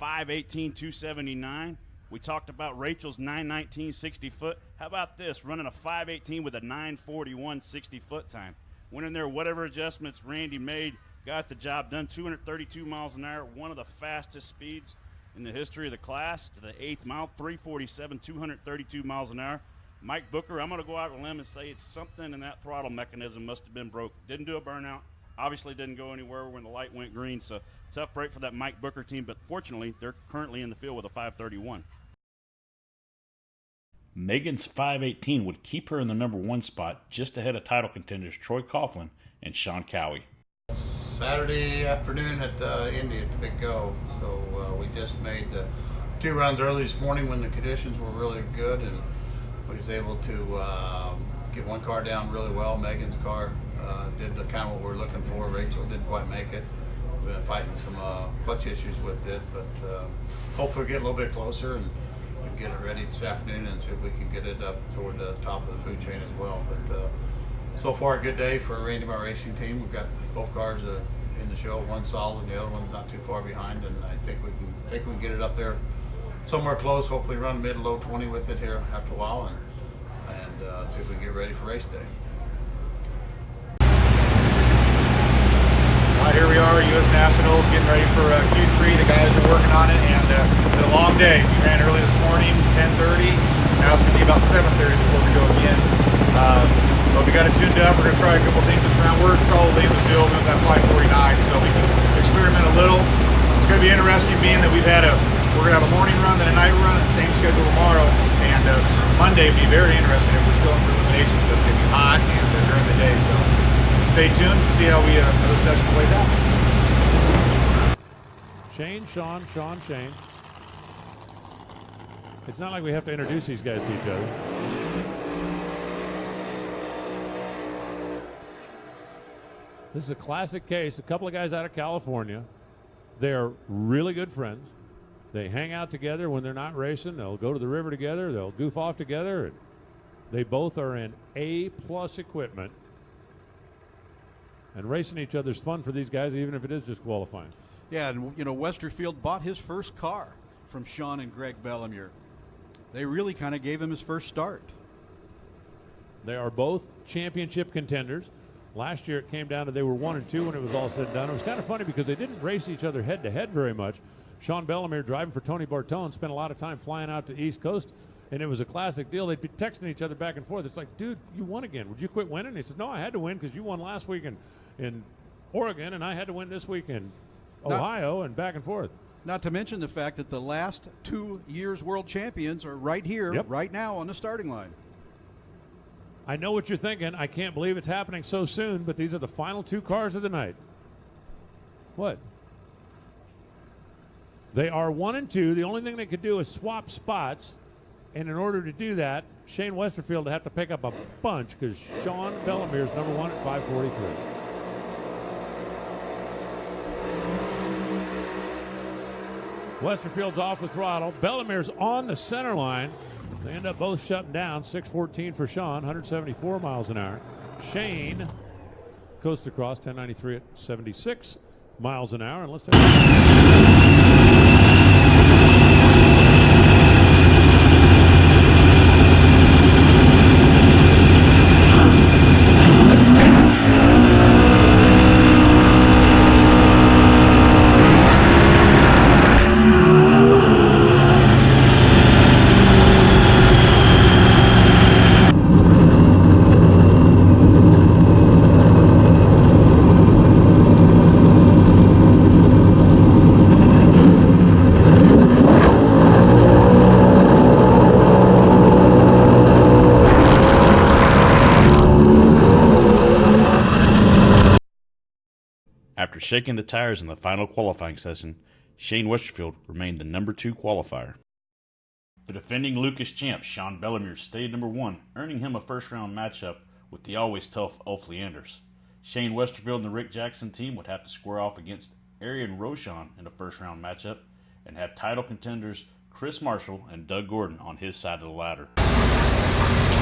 5:18, 279. We talked about Rachel's 9:19 60-foot. How about this? Running a 5:18 with a 9:41 60-foot time. Went in there, whatever adjustments Randy made, got the job done. 232 miles an hour, one of the fastest speeds in the history of the class to the 8th mile. 347, 232 miles an hour. Mike Booker, I'm going to go out on a limb and say it's something in that throttle mechanism must have been broke. Didn't do a burnout. Obviously didn't go anywhere when the light went green. So tough break for that Mike Booker team, but fortunately they're currently in the field with a 5:31. Megan's 5:18 would keep her in the number 1 spot, just ahead of title contenders Troy Coughlin and Sean Cowie. Saturday afternoon at Indy at the Big Go. So we just made 2 runs early this morning when the conditions were really good, and we was able to get one car down really well. Megan's car did the kind of what we were looking for. Rachel didn't quite make it. We've been fighting some clutch issues with it, but hopefully we get a little bit closer and get it ready this afternoon and see if we can get it up toward the top of the food chain as well. But so far a good day for Randy Meyer Racing Team. We've got both cars in the show. One's solid, the other one's not too far behind, and I think we can get it up there somewhere close. Hopefully run mid low 20 with it here after a while, and see if we can get ready for race day. Here we are, U.S. Nationals, getting ready for Q3. The guys are working on it, and it's been a long day. We ran early this morning, 10:30. Now it's going to be about 7:30 before we go again. But we got it tuned up. We're going to try a couple things this round. We're solidly in the field with that 549, so we can experiment a little. It's going to be interesting being that we're going to have a morning run, then a night run, the same schedule tomorrow. And Monday will be very interesting if we're still in elimination because it's going to be hot and during the day. So stay tuned to see how the session plays out. Shane, Sean, Shane. It's not like we have to introduce these guys to each other. This is a classic case. A couple of guys out of California. They're really good friends. They hang out together when they're not racing. They'll go to the river together. They'll goof off together. And they both are in A-plus equipment. And racing each other's fun for these guys, even if it is just qualifying. Yeah, and Westerfield bought his first car from Sean and Greg Bellemere. They really kind of gave him his first start. They are both championship contenders. Last year it came down to they were 1 and 2 when it was all said and done. It was kind of funny because they didn't race each other head to head very much. Sean Bellemere driving for Tony Bartone spent a lot of time flying out to East Coast, and it was a classic deal. They'd be texting each other back and forth. It's like, dude, you won again. Would you quit winning? And he said, no, I had to win because you won last week in Oregon, and I had to win this week in Ohio, and back and forth. Not to mention the fact that the last 2 years world champions are right here, right now on the starting line. I know what you're thinking. I can't believe it's happening so soon, but these are the final 2 cars of the night. What? They are 1 and 2. The only thing they could do is swap spots, and in order to do that, Shane Westerfield will have to pick up a bunch because Sean Bellemere is number 1 at 543. Westerfield's off the throttle. Bellemere's on the center line. They end up both shutting down. 614 for Sean, 174 miles an hour. Shane coast across 1093 at 76 miles an hour. And let's take After shaking the tires in the final qualifying session, Shane Westerfield remained the number 2 qualifier. The defending Lucas champ, Sean Bellemere, stayed number 1, earning him a first-round matchup with the always tough Ulf Leanders. Shane Westerfield and the Rick Jackson team would have to square off against Arian Rochon in a first-round matchup and have title contenders Chris Marshall and Doug Gordon on his side of the ladder.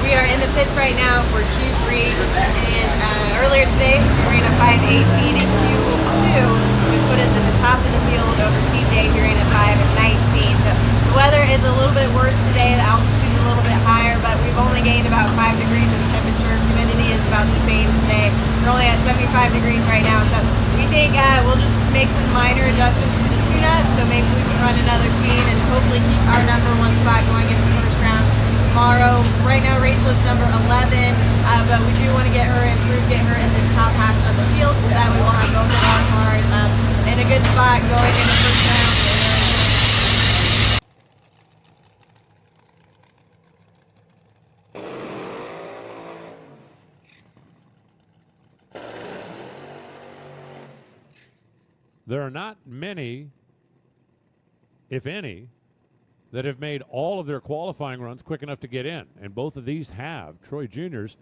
We are in the pits right now for Q3, and earlier today we ran a 5:18 in Q2, which put us at the top of the field over TJ, who ran a 5:19. So the weather is a little bit worse today, the altitude's a little bit higher, but we've only gained about 5 degrees in temperature. Humidity is about the same today. We're only at 75 degrees right now, so we think we'll just make some minor adjustments to the tune-up, so maybe we can run another team and hopefully keep our number 1 spot going into the first round tomorrow. Right now Rachel is number 11, but we do want to get her improved, get her in the top half of the field so that we will have both of our cars in a good spot going in the first round. There are not many, if any, that have made all of their qualifying runs quick enough to get in, and both of these have. Troy Jr.'s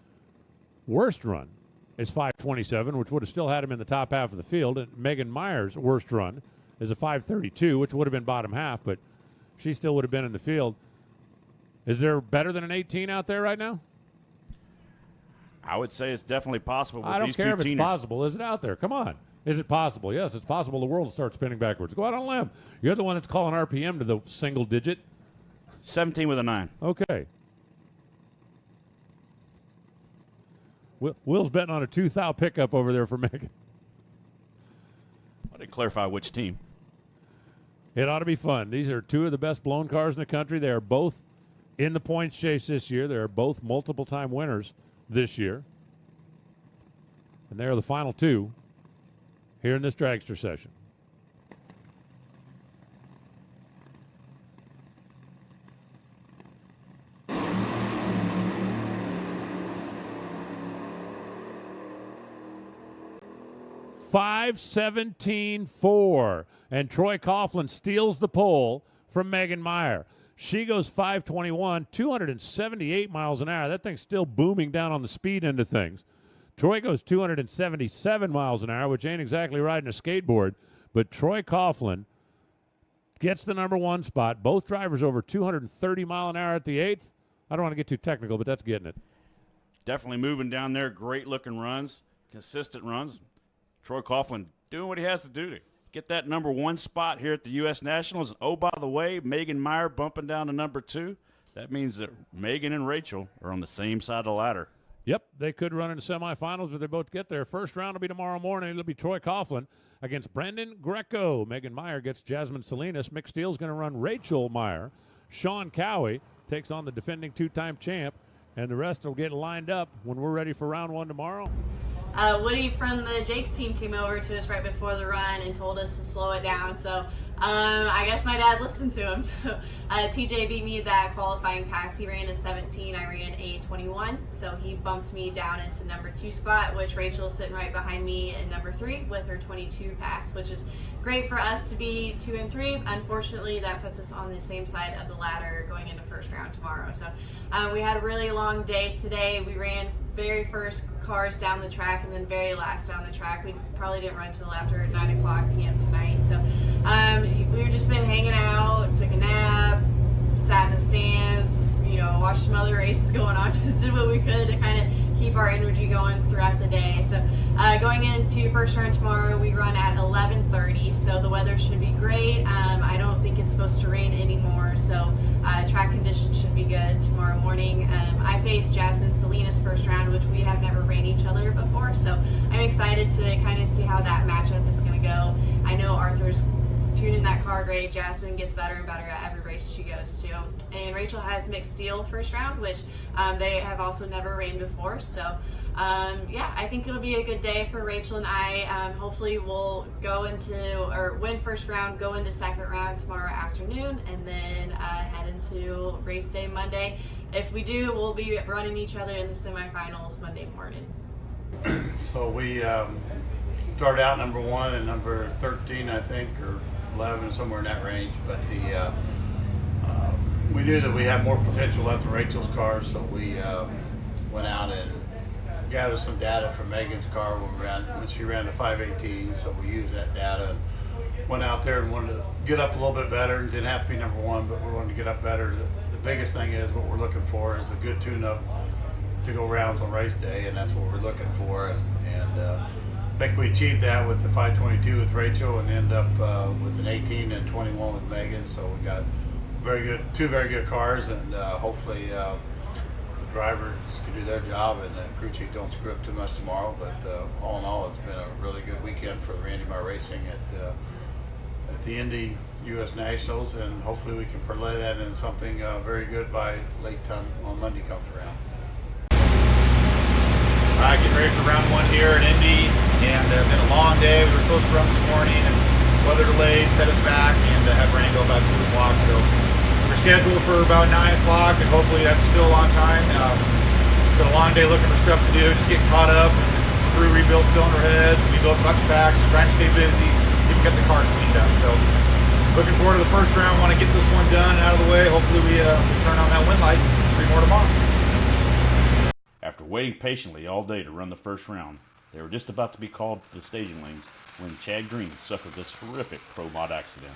worst run is 5:27, which would have still had him in the top half of the field, and Megan Meyer's worst run is a 5:32, which would have been bottom half, but she still would have been in the field. Is there better than an 18 out there right now? I would say it's definitely possible. I don't care if it's possible. Is it out there? Come on. Is it possible? Yes, it's possible the world will start spinning backwards. Go out on a limb. You're the one that's calling RPM to the single digit. 17 with a 9. Okay. Will's betting on a 2,000 pickup over there for Megan. I didn't clarify which team. It ought to be fun. These are 2 of the best blown cars in the country. They are both in the points chase this year. They are both multiple-time winners. this year. And they are the final two here in this dragster session. .517.4, and Troy Coughlin steals the pole from Megan Meyer. She goes 5:21, 278 miles an hour. That thing's still booming down on the speed end of things. Troy goes 277 miles an hour, which ain't exactly riding a skateboard, but Troy Coughlin gets the number one spot. Both drivers over 230 mile an hour at the 8th. I don't want to get too technical, but that's getting it. Definitely moving down there. Great looking runs, consistent runs. Troy Coughlin doing what he has to do to get that number one spot here at the U.S. Nationals. And oh, by the way, Megan Meyer bumping down to number 2. That means that Megan and Rachel are on the same side of the ladder. Yep, they could run into semifinals if they both get there. First round will be tomorrow morning. It'll be Troy Coughlin against Brendan Greco. Megan Meyer gets Jasmine Salinas. Mick Steele's going to run Rachel Meyer. Sean Cowie takes on the defending two-time champ, and the rest will get lined up when we're ready for round 1 tomorrow. Woody from the Jake's team came over to us right before the run and told us to slow it down. So I guess my dad listened to him. So TJ beat me that qualifying pass. He ran a 17. I ran a 21. So he bumped me down into number 2 spot, which Rachel's sitting right behind me in number 3 with her 22 pass, which is great for us to be 2 and 3. Unfortunately, that puts us on the same side of the ladder going into first round tomorrow. So we had a really long day today. We ran very first cars down the track and then very last down the track. We probably didn't run until after 9 o'clock p.m. tonight. So we've just been hanging out, took a nap, sat in the stands, watched some other races going on, just did what we could to kind of keep our energy going throughout the day. So going into first round tomorrow, we run at 11:30, so the weather should be great. I don't think it's supposed to rain anymore, so track conditions should be good tomorrow morning. I faced Jasmine Salinas first round, which we have never ran each other before, so I'm excited to kind of see how that matchup is going to go. I know Arthur's tuning that car great. Jasmine gets better and better at every race she goes to. And Rachel has Mick Steele first round, which they have also never ran before. So yeah, I think it'll be a good day for Rachel and I. Hopefully we'll go into, or win first round, go into second round tomorrow afternoon, and then head into race day Monday. If we do, we'll be running each other in the semifinals Monday morning. So we started out number 1 and number 13, I think, or 11, somewhere in that range. But we knew that we had more potential left in Rachel's car, so we went out and gathered some data from Megan's car when she ran the 518. So we used that data and went out there and wanted to get up a little bit better. Didn't have to be number 1, but we wanted to get up better. The biggest thing is what we're looking for is a good tune-up to go rounds on race day, and that's what we're looking for. And I think we achieved that with the 522 with Rachel, and end up with an 18 and 21 with Megan. So we got two very good cars, and hopefully the drivers can do their job and the crew chief don't screw up too much tomorrow. But all in all, it's been a really good weekend for the Randy Meyer Racing at the Indy U.S. Nationals, and hopefully we can parlay that into something very good by late time on Monday comes around. All right, getting ready for round 1 here in Indy, and it's been a long day. We were supposed to run this morning, and weather delayed, set us back, and had rain go about 2 o'clock. So we're scheduled for about 9 o'clock, and hopefully that's still on time. It's been a long day looking for stuff to do, just getting caught up. Crew rebuilt cylinder heads, we built clutch packs, just trying to stay busy, even get the car cleaned up. So looking forward to the first round. Want to get this one done and out of the way. Hopefully we turn on that win light. 3 more tomorrow. After waiting patiently all day to run the first round, they were just about to be called to the staging lanes when Chad Green suffered this horrific Pro Mod accident.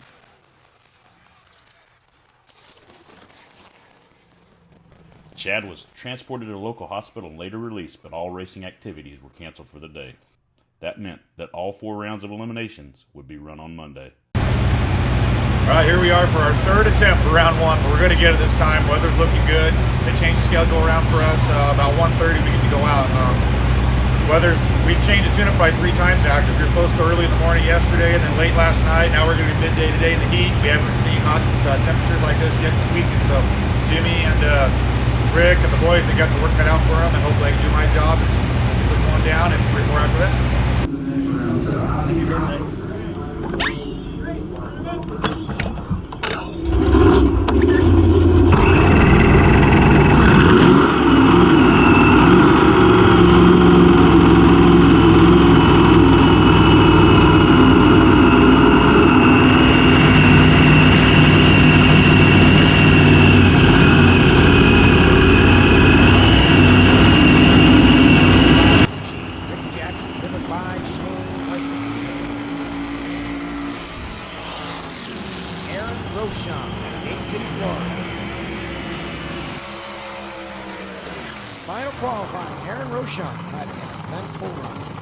Chad was transported to a local hospital and later released, but all racing activities were canceled for the day. That meant that all 4 rounds of eliminations would be run on Monday. All right, here we are for our 3rd attempt for round 1, but we're going to get it this time. Weather's looking good. They changed the schedule around for us. About 1:30 we get to go out. We changed the tune-up by 3 times active. We were supposed to go early in the morning yesterday and then late last night. Now we're going to be midday today in the heat. We haven't seen hot temperatures like this yet this weekend. So Jimmy and Rick and the boys, they got the work cut out for them, and hopefully I can do my job and get this one down and 3 more after that.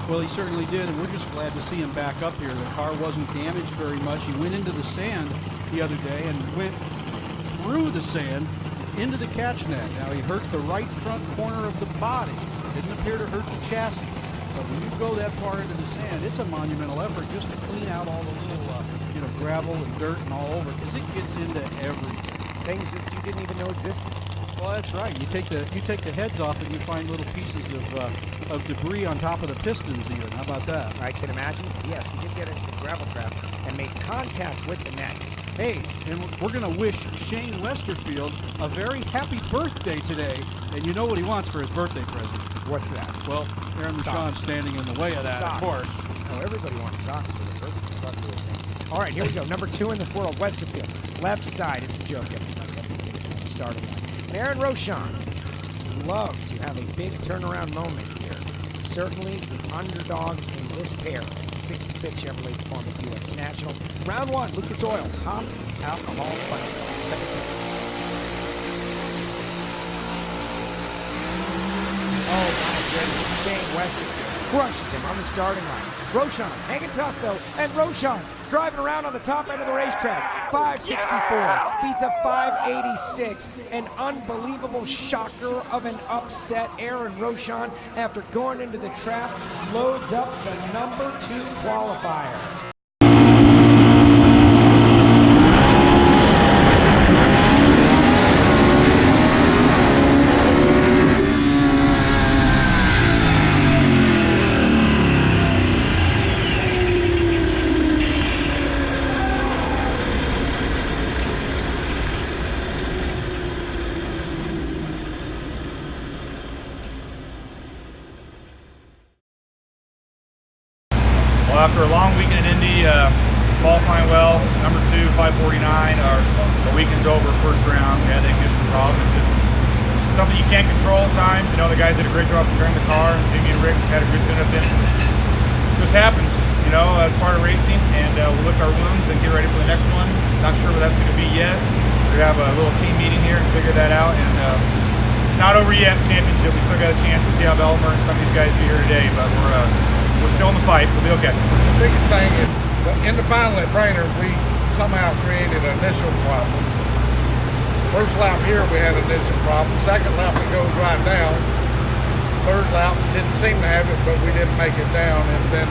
Well, he certainly did, and we're just glad to see him back up here. The car wasn't damaged very much. He went into the sand the other day and went through the sand into the catch net. Now, he hurt the right front corner of the body. Didn't appear to hurt the chassis. But when you go that far into the sand, it's a monumental effort just to clean out all the little, gravel and dirt and all over, because it gets into everything. Things that you didn't even know existed. Well, that's right. You take the heads off and you find little pieces of debris on top of the pistons even. How about that? I can imagine. Yes, he did get into the gravel trap and make contact with the net. Hey, and we're going to wish Shane Westerfield a very happy birthday today. And you know what he wants for his birthday present. What's that? Well, Aaron Michaud's standing in the way of that, socks. Of course. Oh, everybody wants socks for their birthday. I thought you were saying. All right, here we go. Number 2 in the world, Westerfield. Left side. It's a joke. It's starting line. Aaron Rochon would love to have a big turnaround moment here. Certainly the underdog in this pair, 65th Chevrolet Performance U.S. Nationals. Round 1, Lucas Oil, Top Alcohol Funny Car. Second round. Oh my goodness, Shane Westerfield crushes him on the starting line. Rochon hanging tough though, and Rochon driving around on the top end of the racetrack. 564 beats a 586. An unbelievable shocker of an upset. Aaron Rochon, after going into the trap, loads up the number 2 qualifier. Well, after a long weekend in Indy, qualifying well, number 2, 549, our weekend's over, first round. We had that ignition problem. Just something you can't control at times. You know, the guys did a great job preparing the car. Jimmy and Rick had a good tune-up in. It just happens, you know, as part of racing. And we'll lick our wounds and get ready for the next one. Not sure what that's going to be yet. We have a little team meeting here and figure that out. And not over yet, championship. We still got a chance to see how Belmer and some of these guys do here today, but we're still in the fight. We'll be okay. The biggest thing is, in the final at Brainerd, we somehow created an initial problem. First lap here, we had an initial problem. Second lap, it goes right down. Third lap, didn't seem to have it, but we didn't make it down. And then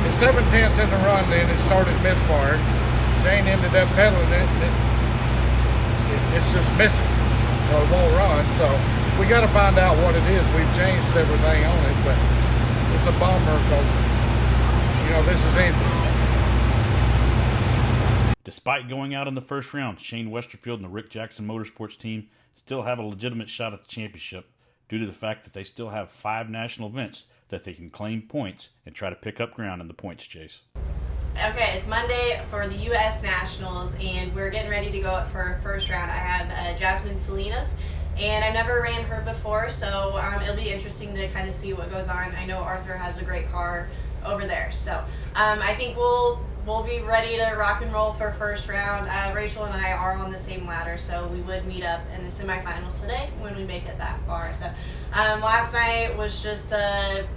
at 7/10 in the run, then it started misfiring. Shane ended up pedaling it, and it's just missing, so it won't run. So we got to find out what it is. We've changed everything on it, but it's a bummer because, you know, this is Indy. Despite going out in the first round, Shane Westerfield and the Rick Jackson Motorsports team still have a legitimate shot at the championship due to the fact that they still have 5 national events that they can claim points and try to pick up ground in the points chase. Okay, it's Monday for the U.S. Nationals, and we're getting ready to go up for our first round. I have Jasmine Salinas, and I've never ran her before, so it'll be interesting to kind of see what goes on. I know Arthur has a great car over there, so I think we'll be ready to rock and roll for first round. Rachel and I are on the same ladder, so we would meet up in the semifinals today when we make it that far. So last night was yesterday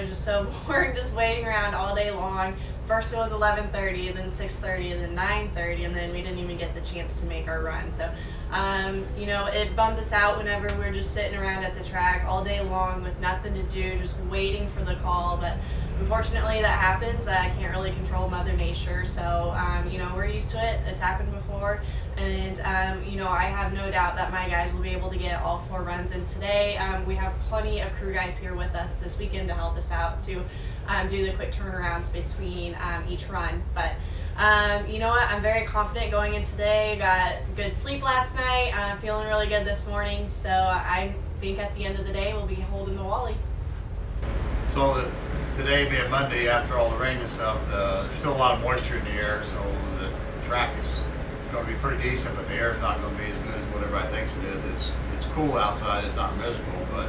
was just so boring, just waiting around all day long. First it was 11:30, then 6:30, and then 9:30, and then we didn't even get the chance to make our run. So, you know, it bums us out whenever we're just sitting around at the track all day long with nothing to do, just waiting for the call. But I'm unfortunately, that happens. I can't really control Mother Nature, so you know, we're used to it. It's happened before, and you know, I have no doubt that my guys will be able to get all 4 runs in today. We have plenty of crew guys here with us this weekend to help us out to do the quick turnarounds between each run. But you know what? I'm very confident going in today. Got good sleep last night. I'm feeling really good this morning, so I think at the end of the day we'll be holding the Wally. So today being Monday, after all the rain and stuff, there's still a lot of moisture in the air, so the track is going to be pretty decent, but the air is not going to be as good as what everybody thinks it is. It's cool outside, it's not miserable, but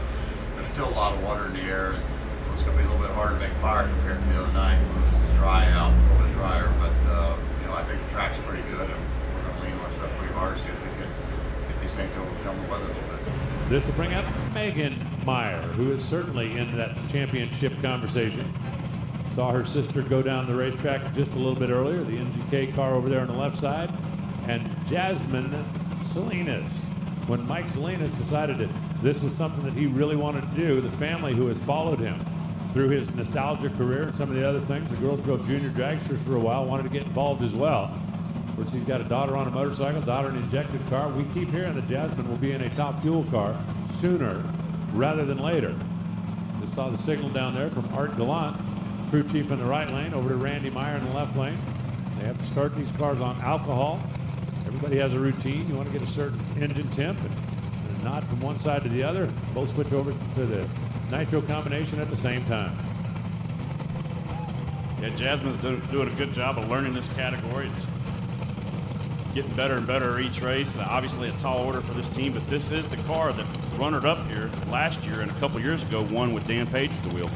there's still a lot of water in the air, and so it's going to be a little bit harder to make fire compared to the other night when it was dry out, a little bit drier, but you know, I think the track's pretty good, and we're going to lean on stuff pretty hard to see if we can get these things to overcome the weather a little bit. This will bring up Megan Meyer, who is certainly in that championship conversation. Saw her sister go down the racetrack just a little bit earlier, the NGK car over there on the left side, and Jasmine Salinas. When Mike Salinas decided that this was something that he really wanted to do, the family who has followed him through his nostalgia career and some of the other things, the girls drove junior dragsters for a while, wanted to get involved as well. Of course, he's got a daughter on a motorcycle, daughter in an injected car. We keep hearing that Jasmine will be in a top fuel car sooner rather than later. Just saw the signal down there from Art Gallant, crew chief in the right lane, over to Randy Meyer in the left lane. They have to start these cars on alcohol. Everybody has a routine. You want to get a certain engine temp and not from one side to the other. Both switch over to the nitro combination at the same time. Yeah, Jasmine's doing a good job of learning this category. It's getting better and better each race. Obviously a tall order for this team, but this is the car that runner up here last year and a couple years ago won with Dan Page at the wheel.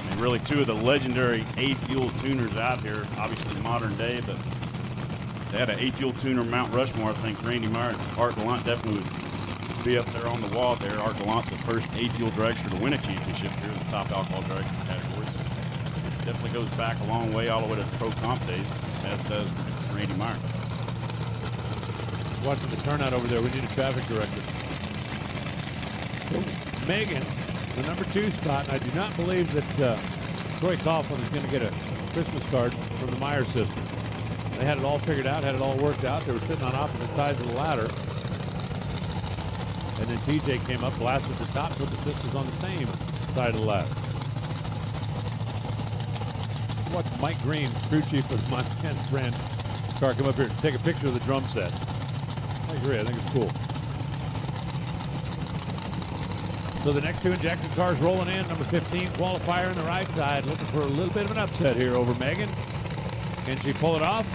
And really two of the legendary A-Fuel tuners out here, obviously modern day, but they had an A-Fuel tuner Mount Rushmore. I think Randy Meyer and Art Gallant definitely would be up there on the wall there. Art Gallant, the first A-Fuel dragster to win a championship here in the top alcohol dragster category. So it definitely goes back a long way, all the way to the pro comp days, as does Randy Meyer. Watching the turnout over there, we need a traffic director. So Megan, the number 2 spot, and I do not believe that Troy Coughlin is going to get a Christmas card from the Meyer system. They had it all figured out, had it all worked out. They were sitting on opposite sides of the ladder. And then TJ came up, blasted the top, put the sisters on the same side of the ladder. Watch Mike Green, crew chief of Montana Brand car, come up here and take a picture of the drum set. I agree, I think it's cool. So the next 2 injected cars rolling in. Number 15 qualifier on the right side, looking for a little bit of an upset here over Megan. Can she pull it off?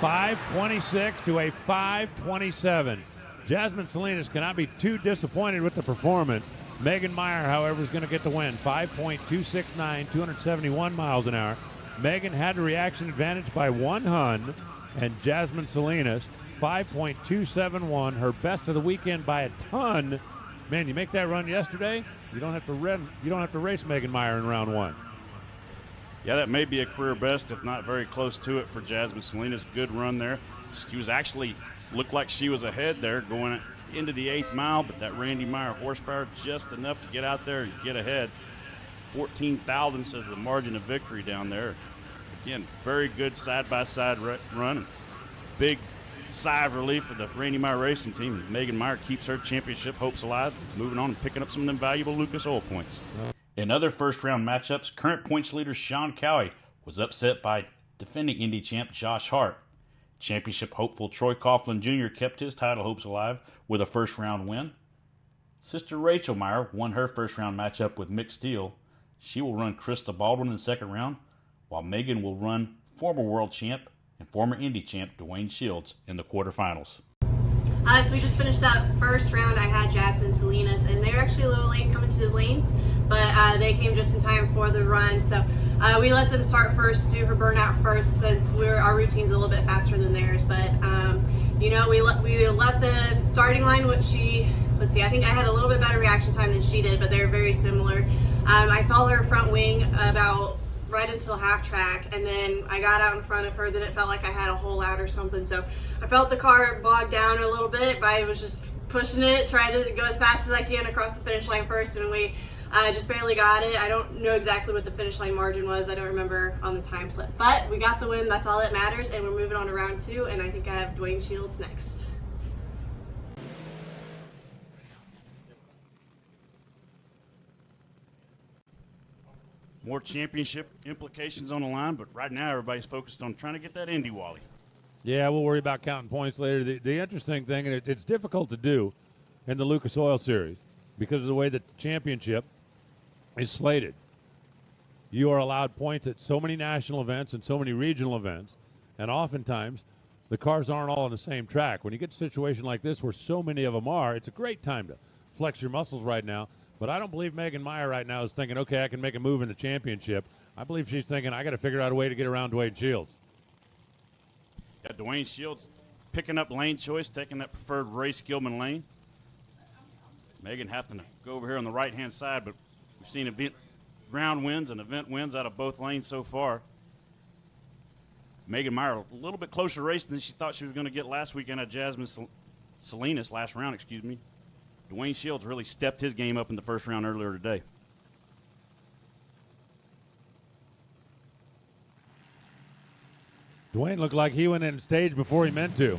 .526 to a 5:27. Jasmine Salinas cannot be too disappointed with the performance. Megan Meyer, however, is going to get the win. 5.269, 271 miles an hour. Megan had a reaction advantage by 1 Hun, and Jasmine Salinas 5.271, her best of the weekend by a ton. Man, you make that run yesterday, you don't have to race Megan Meyer in round 1. Yeah, that may be a career best, if not very close to it for Jasmine Salinas. Good run there. She was actually, looked like she was ahead there going into the 8th mile, but that Randy Meyer horsepower just enough to get out there and get ahead. 14 thousandths is the margin of victory down there. Again, very good side-by-side run. Big sigh of relief for the Randy Meyer racing team. Megan Meyer keeps her championship hopes alive, moving on and picking up some of them valuable Lucas Oil points. In other first-round matchups, current points leader Sean Cowie was upset by defending Indy champ Josh Hart. Championship hopeful Troy Coughlin Jr. kept his title hopes alive with a first-round win. Sister Rachel Meyer won her first-round matchup with Mick Steele. She will run Krista Baldwin in the second round, while Megan will run former world champ and former Indy champ Dwayne Shields in the quarterfinals. So we just finished up first round. I had Jasmine Salinas, and they were actually a little late coming to the lanes, but they came just in time for the run. So we let them start first, do her burnout first, since our routine's a little bit faster than theirs. But you know, we left the starting line. Let's see, I think I had a little bit better reaction time than she did, but they were very similar. I saw her front wing about right until half track, and then I got out in front of her. Then it felt like I had a hole out or something, so I felt the car bogged down a little bit, but I was just pushing it, trying to go as fast as I can across the finish line first, and we just barely got it. I don't know exactly what the finish line margin was. I don't remember on the time slip, but we got the win. That's all that matters, and we're moving on to round 2, and I think I have Dwayne Shields next. More championship implications on the line, but right now everybody's focused on trying to get that Indy Wally. Yeah, we'll worry about counting points later. The interesting thing, and it's difficult to do in the Lucas Oil Series because of the way that the championship is slated. You are allowed points at so many national events and so many regional events, and oftentimes the cars aren't all on the same track. When you get a situation like this where so many of them are, it's a great time to flex your muscles right now. But I don't believe Megan Meyer right now is thinking, okay, I can make a move in the championship. I believe she's thinking, I got to figure out a way to get around Dwayne Shields. Yeah, Dwayne Shields picking up lane choice, taking that preferred race Gilman lane. Megan having to go over here on the right-hand side, but we've seen event round wins and event wins out of both lanes so far. Megan Meyer a little bit closer race than she thought she was going to get last weekend at Jasmine Salinas, last round, excuse me. Dwayne Shields really stepped his game up in the first round earlier today. Dwayne looked like he went in stage before he meant to.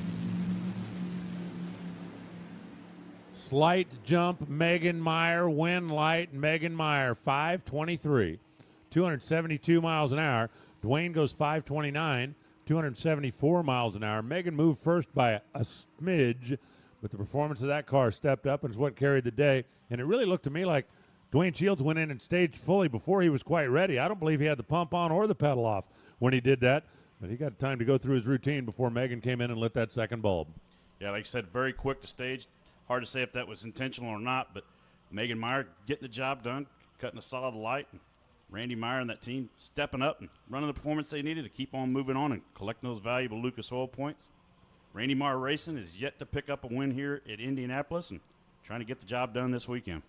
Slight jump, Megan Meyer, win light, Megan Meyer, 5:23, 272 miles an hour. Dwayne goes 5:29, 274 miles an hour. Megan moved first by a smidge, but the performance of that car stepped up and is what carried the day. And it really looked to me like Dwayne Shields went in and staged fully before he was quite ready. I don't believe he had the pump on or the pedal off when he did that. But he got time to go through his routine before Megan came in and lit that second bulb. Yeah, like I said, very quick to stage. Hard to say if that was intentional or not, but Megan Meyer getting the job done, cutting a solid light. And Randy Meyer and that team stepping up and running the performance they needed to keep on moving on and collecting those valuable Lucas Oil points. Randy Meyer Racing is yet to pick up a win here at Indianapolis and trying to get the job done this weekend.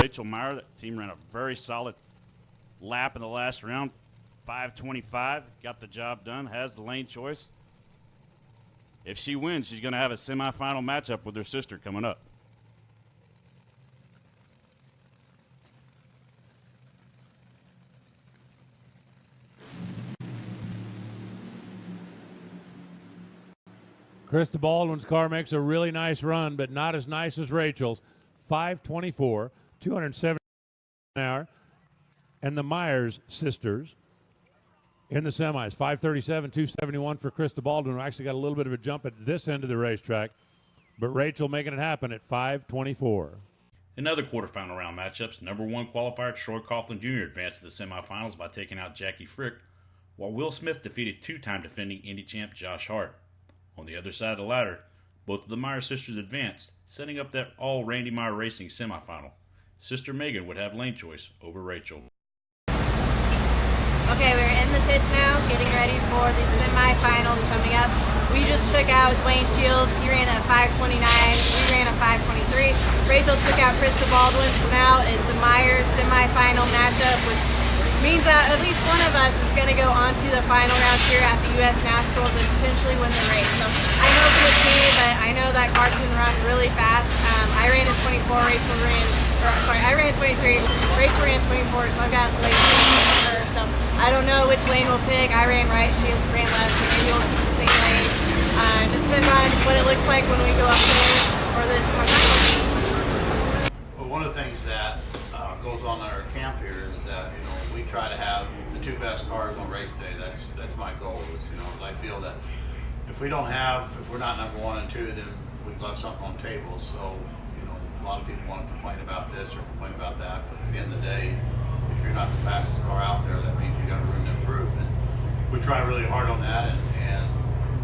Rachel Meyer, that team ran a very solid lap in the last round. 5:25, got the job done, has the lane choice. If she wins, she's going to have a semifinal matchup with her sister coming up. Krista Baldwin's car makes a really nice run, but not as nice as Rachel's. 5:24, 270 an hour. And the Myers sisters in the semis, 5:37, 271 for Krista Baldwin, who actually got a little bit of a jump at this end of the racetrack. But Rachel making it happen at 5:24. In other quarterfinal round matchups, number 1 qualifier Troy Coughlin Jr. advanced to the semifinals by taking out Jackie Frick, while Will Smith defeated 2-time defending Indy champ Josh Hart. On the other side of the ladder, both of the Meyer sisters advanced, setting up that all Randy Meyer Racing semifinal. Sister Megan would have lane choice over Rachel. Okay, we're in the pits now, getting ready for the semifinals coming up. We just took out Dwayne Shields. He ran at 5:29. We ran at 5:23. Rachel took out Krista Baldwin. So now it's a Meyer semifinal matchup, which means that at least one of us is going to go on to the final round here at the U.S. Nationals and potentially win the race. So I hope it's me, but I know that car can run really fast. I ran at 24. I ran at 23. Rachel ran 24, so I've got lane for her. So I don't know which lane we'll pick. I ran right, she ran left, so maybe we'll keep the same lane. Just depends on what it looks like when we go up there for this final. Well, one of the things that goes on in our camp here is that we try to have the 2 best cars on race day. That's my goal. I feel that if if we're not number 1 and 2, then we've left something on the table. So, a lot of people want to complain about this or complain about that, but at the end of the day, if you're not the fastest car out there, that means you got room to improve. And we try really hard on that, and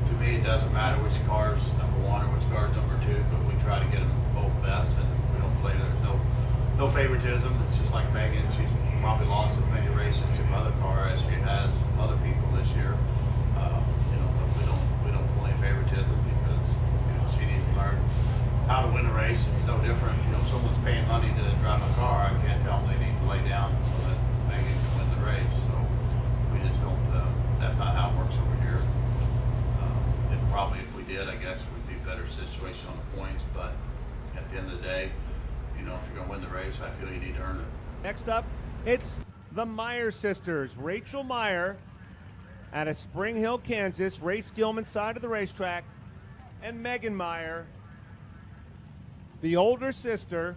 to me, it doesn't matter which car's number 1 or which car's number 2, but we try to get them both best, and we don't play. There's no favoritism. It's just like Megan; she's probably lost as many races to my other car as she has other people this year. We don't pull any favoritism because she needs to learn how to win a race. It's no different. If someone's paying money to drive a car, I can't tell them they need to lay down so that Megan can win the race. So we just don't. That's not how it works over here. And probably if we did, I guess we'd be a better situation on the points. But at the end of the day, if you're going to win the race, I feel you need to earn it. Next up, it's the Meyer sisters. Rachel Meyer out of Spring Hill, Kansas, Ray Skillman's side of the racetrack, and Megan Meyer, the older sister,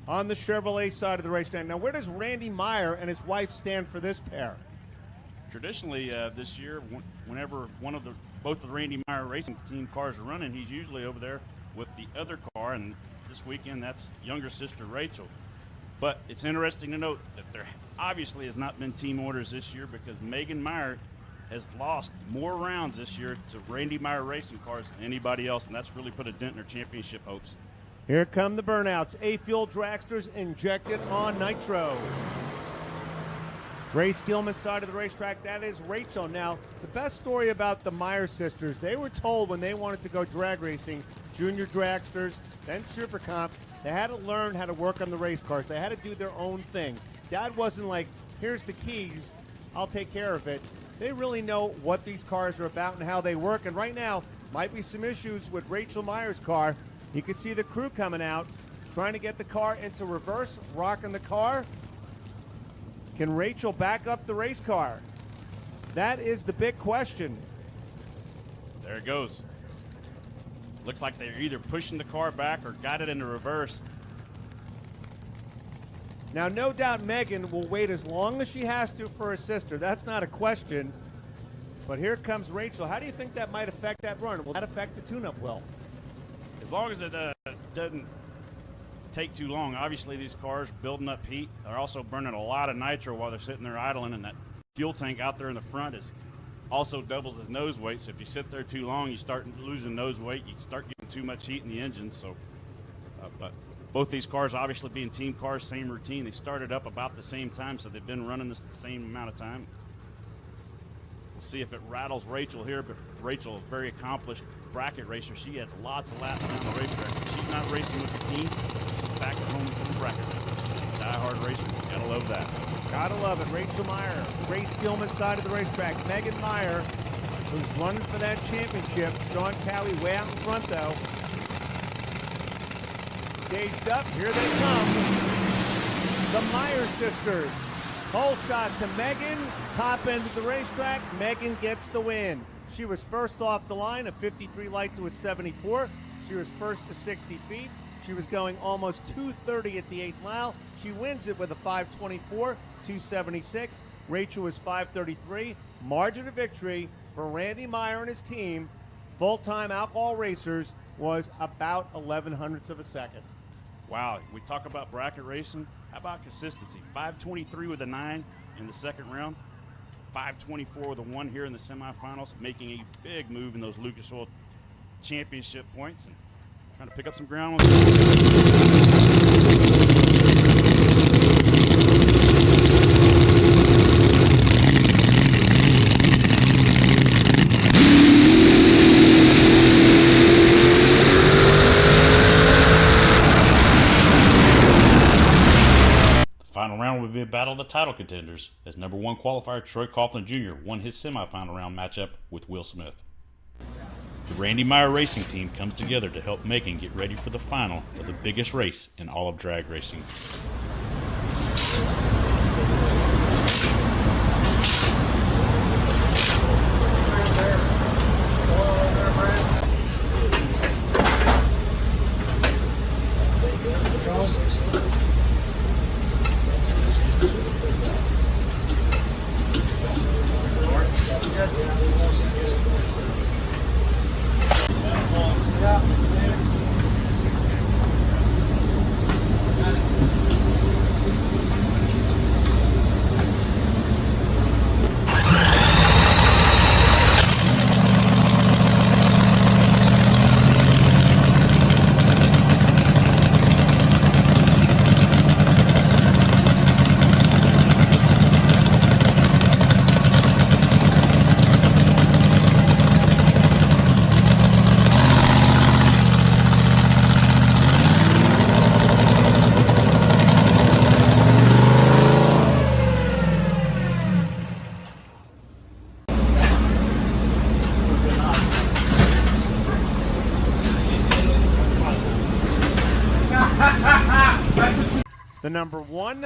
on the Chevrolet side of the racetrack. Now, where does Randy Meyer and his wife stand for this pair? Traditionally, this year, whenever both the Randy Meyer racing team cars are running, he's usually over there with the other car, and this weekend that's younger sister Rachel. But it's interesting to note that there obviously has not been team orders this year because Megan Meyer has lost more rounds this year to Randy Meyer racing cars than anybody else, and that's really put a dent in her championship hopes. Here come the burnouts. A-Fuel dragsters injected on nitro. Ray Skillman's side of the racetrack, that is Rachel. Now, the best story about the Meyer sisters, they were told when they wanted to go drag racing, junior dragsters, then super comp, they had to learn how to work on the race cars. They had to do their own thing. Dad wasn't like, here's the keys, I'll take care of it. They really know what these cars are about and how they work. And right now, might be some issues with Rachel Meyer's car. You can see the crew coming out, trying to get the car into reverse, rocking the car. Can Rachel back up the race car? That is the big question. There it goes. Looks like they're either pushing the car back or got it into reverse. Now, no doubt Megan will wait as long as she has to for her sister. That's not a question. But here comes Rachel. How do you think that might affect that run? Will that affect the tune-up, Will? As long as it doesn't take too long. Obviously, these cars building up heat. They're also burning a lot of nitro while they're sitting there idling, and that fuel tank out there in the front also doubles as nose weight. So if you sit there too long, you start losing nose weight. You start getting too much heat in the engine. So, but both these cars, obviously being team cars, same routine. They started up about the same time, so they've been running this the same amount of time. We'll see if it rattles Rachel here, but Rachel, a very accomplished bracket racer. She has lots of laps down the racetrack. She's not racing with the team. She's back at home with the bracket racer. She's a die-hard racer. Gotta love that. Gotta love it. Rachel Meyer, Ray Skillman's side of the racetrack. Megan Meyer, who's running for that championship. Sean Cowie way out in front, though. Staged up, here they come. The Meyer sisters. Pole shot to Megan, top end of the racetrack. Megan gets the win. She was first off the line, a 53 light to a 74. She was first to 60 feet. She was going almost 230 at the 8th mile. She wins it with a 524, 276. Rachel was 533. Margin of victory for Randy Meyer and his team, full-time alcohol racers, was about 11/100ths of a second. Wow, we talk about bracket racing. How about consistency? 523 with a 9 in the second round, 524 with a 1 here in the semifinals, making a big move in those Lucas Oil Championship points and trying to pick up some ground. Final round will be a battle of the title contenders as number 1 qualifier Troy Coughlin Jr. won his semifinal round matchup with Will Smith. The Randy Meyer racing team comes together to help Megan get ready for the final of the biggest race in all of drag racing. The number one,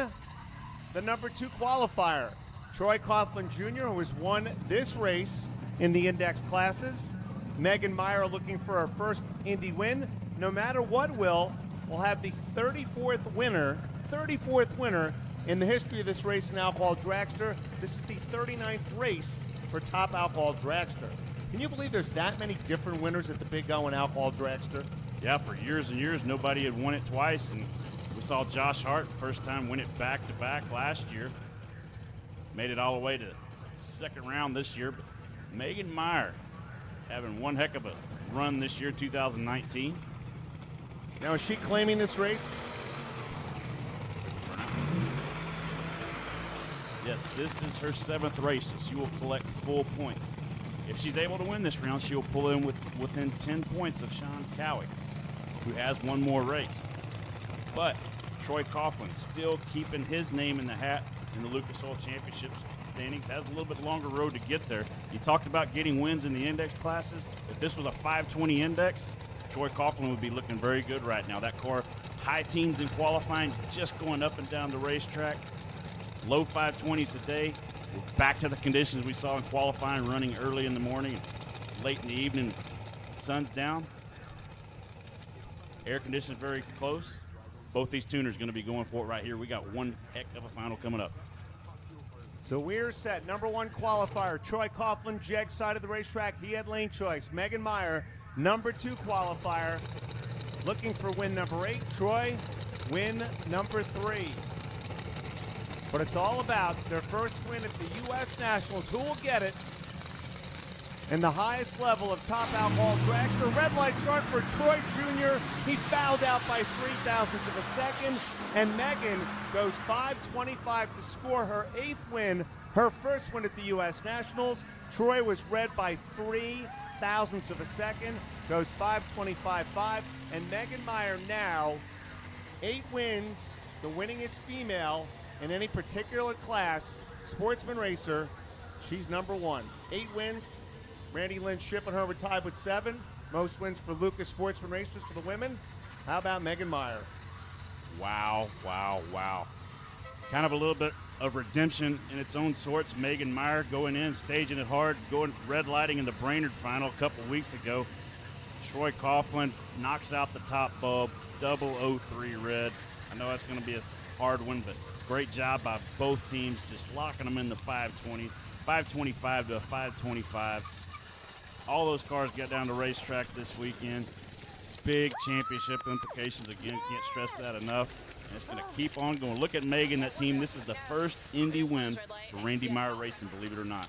the number two qualifier, Troy Coughlin Jr., who has won this race in the index classes. Megan Meyer looking for her first Indy win. No matter what, we'll have the 34th winner in the history of this race in Alcohol Dragster. This is the 39th race for Top Alcohol Dragster. Can you believe there's that many different winners at the Big O in Alcohol Dragster? Yeah, for years and years, nobody had won it twice, and we saw Josh Hart first time win it back-to-back last year. Made it all the way to second round this year, but Megan Meyer having one heck of a run this year, 2019. Now, is she claiming this race? Yes, this is her 7th race, so she will collect full points. If she's able to win this round, she will pull in within 10 points of Sean Cowick, who has one more race. But Troy Coughlin still keeping his name in the hat in the Lucas Oil Championship standings. Has a little bit longer road to get there. You talked about getting wins in the index classes. If this was a 520 index, Troy Coughlin would be looking very good right now. That car, high teens in qualifying, just going up and down the racetrack. Low 520s today. We're back to the conditions we saw in qualifying, running early in the morning and late in the evening. Sun's down. Air conditioning very close. Both these tuners going to be going for it right here. We got one heck of a final coming up. So we're set. Number one qualifier, Troy Coughlin, Jag side of the racetrack. He had lane choice. Megan Meyer, number two qualifier, looking for win number 8. Troy, win number 3. But it's all about their first win at the U.S. Nationals. Who will get it? And the highest level of Top Alcohol Dragster. Red light start for Troy Jr. He fouled out by 0.03 of a second. And Megan goes 5:25 to score her 8th win, her first win at the U.S. Nationals. Troy was red by 0.03 of a second, goes 5:25.5. And Megan Meyer now 8 wins, the winningest female in any particular class, sportsman racer. She's number 1. 8 wins. Randy Lynn Schippenherber tied with 7. Most wins for Lucas Sportsman Racers for the women. How about Megan Meyer? Wow, wow, wow. Kind of a little bit of redemption in its own sorts. Megan Meyer going in, staging it hard, going red lighting in the Brainerd final a couple weeks ago. Troy Coughlin knocks out the top bulb, 003 red. I know that's going to be a hard one, but great job by both teams just locking them in the 520s. 525 to a 525. All those cars got down the racetrack this weekend. Big championship implications. Again, can't stress that enough. And it's going to keep on going. Look at Megan, that team. This is the first Indy win for Randy Meyer Racing, believe it or not.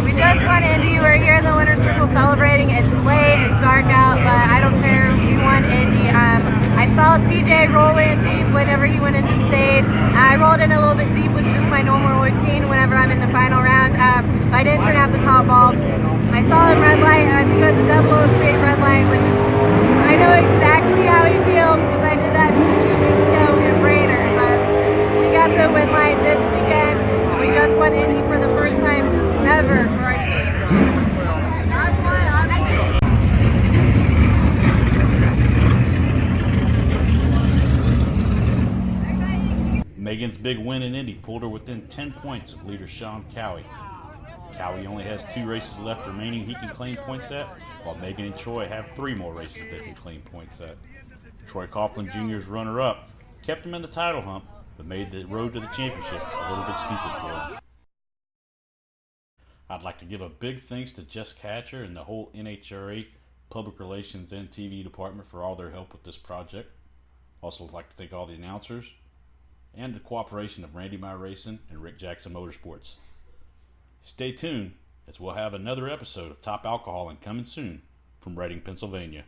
We just won Indy. We're here in the winner's circle celebrating. It's late, it's dark out, but I don't care. We won Indy. I saw TJ roll in deep whenever he went into stage. I rolled in a little bit deep, which is just my normal routine whenever I'm in the final round. But I didn't turn out the top bulb. I saw him red light. I think it was a 003 red light, which is, I know exactly how he feels because I did that just 2 weeks ago in Brainerd. But we got the win light this weekend. We just won Indy for the first time ever for our team. Megan's big win in Indy pulled her within 10 points of leader Sean Cowie. Cowie only has 2 races left remaining he can claim points at, while Megan and Troy have 3 more races they can claim points at. Troy Coughlin Jr.'s runner-up kept him in the title hunt, but made the road to the championship a little bit steeper for him. I'd like to give a big thanks to Jess Catcher and the whole NHRA Public Relations and TV department for all their help with this project. Also would like to thank all the announcers and the cooperation of Randy Meyer Racing and Rick Jackson Motorsports. Stay tuned, as we'll have another episode of Top Alkahaulin coming soon from Reading, Pennsylvania.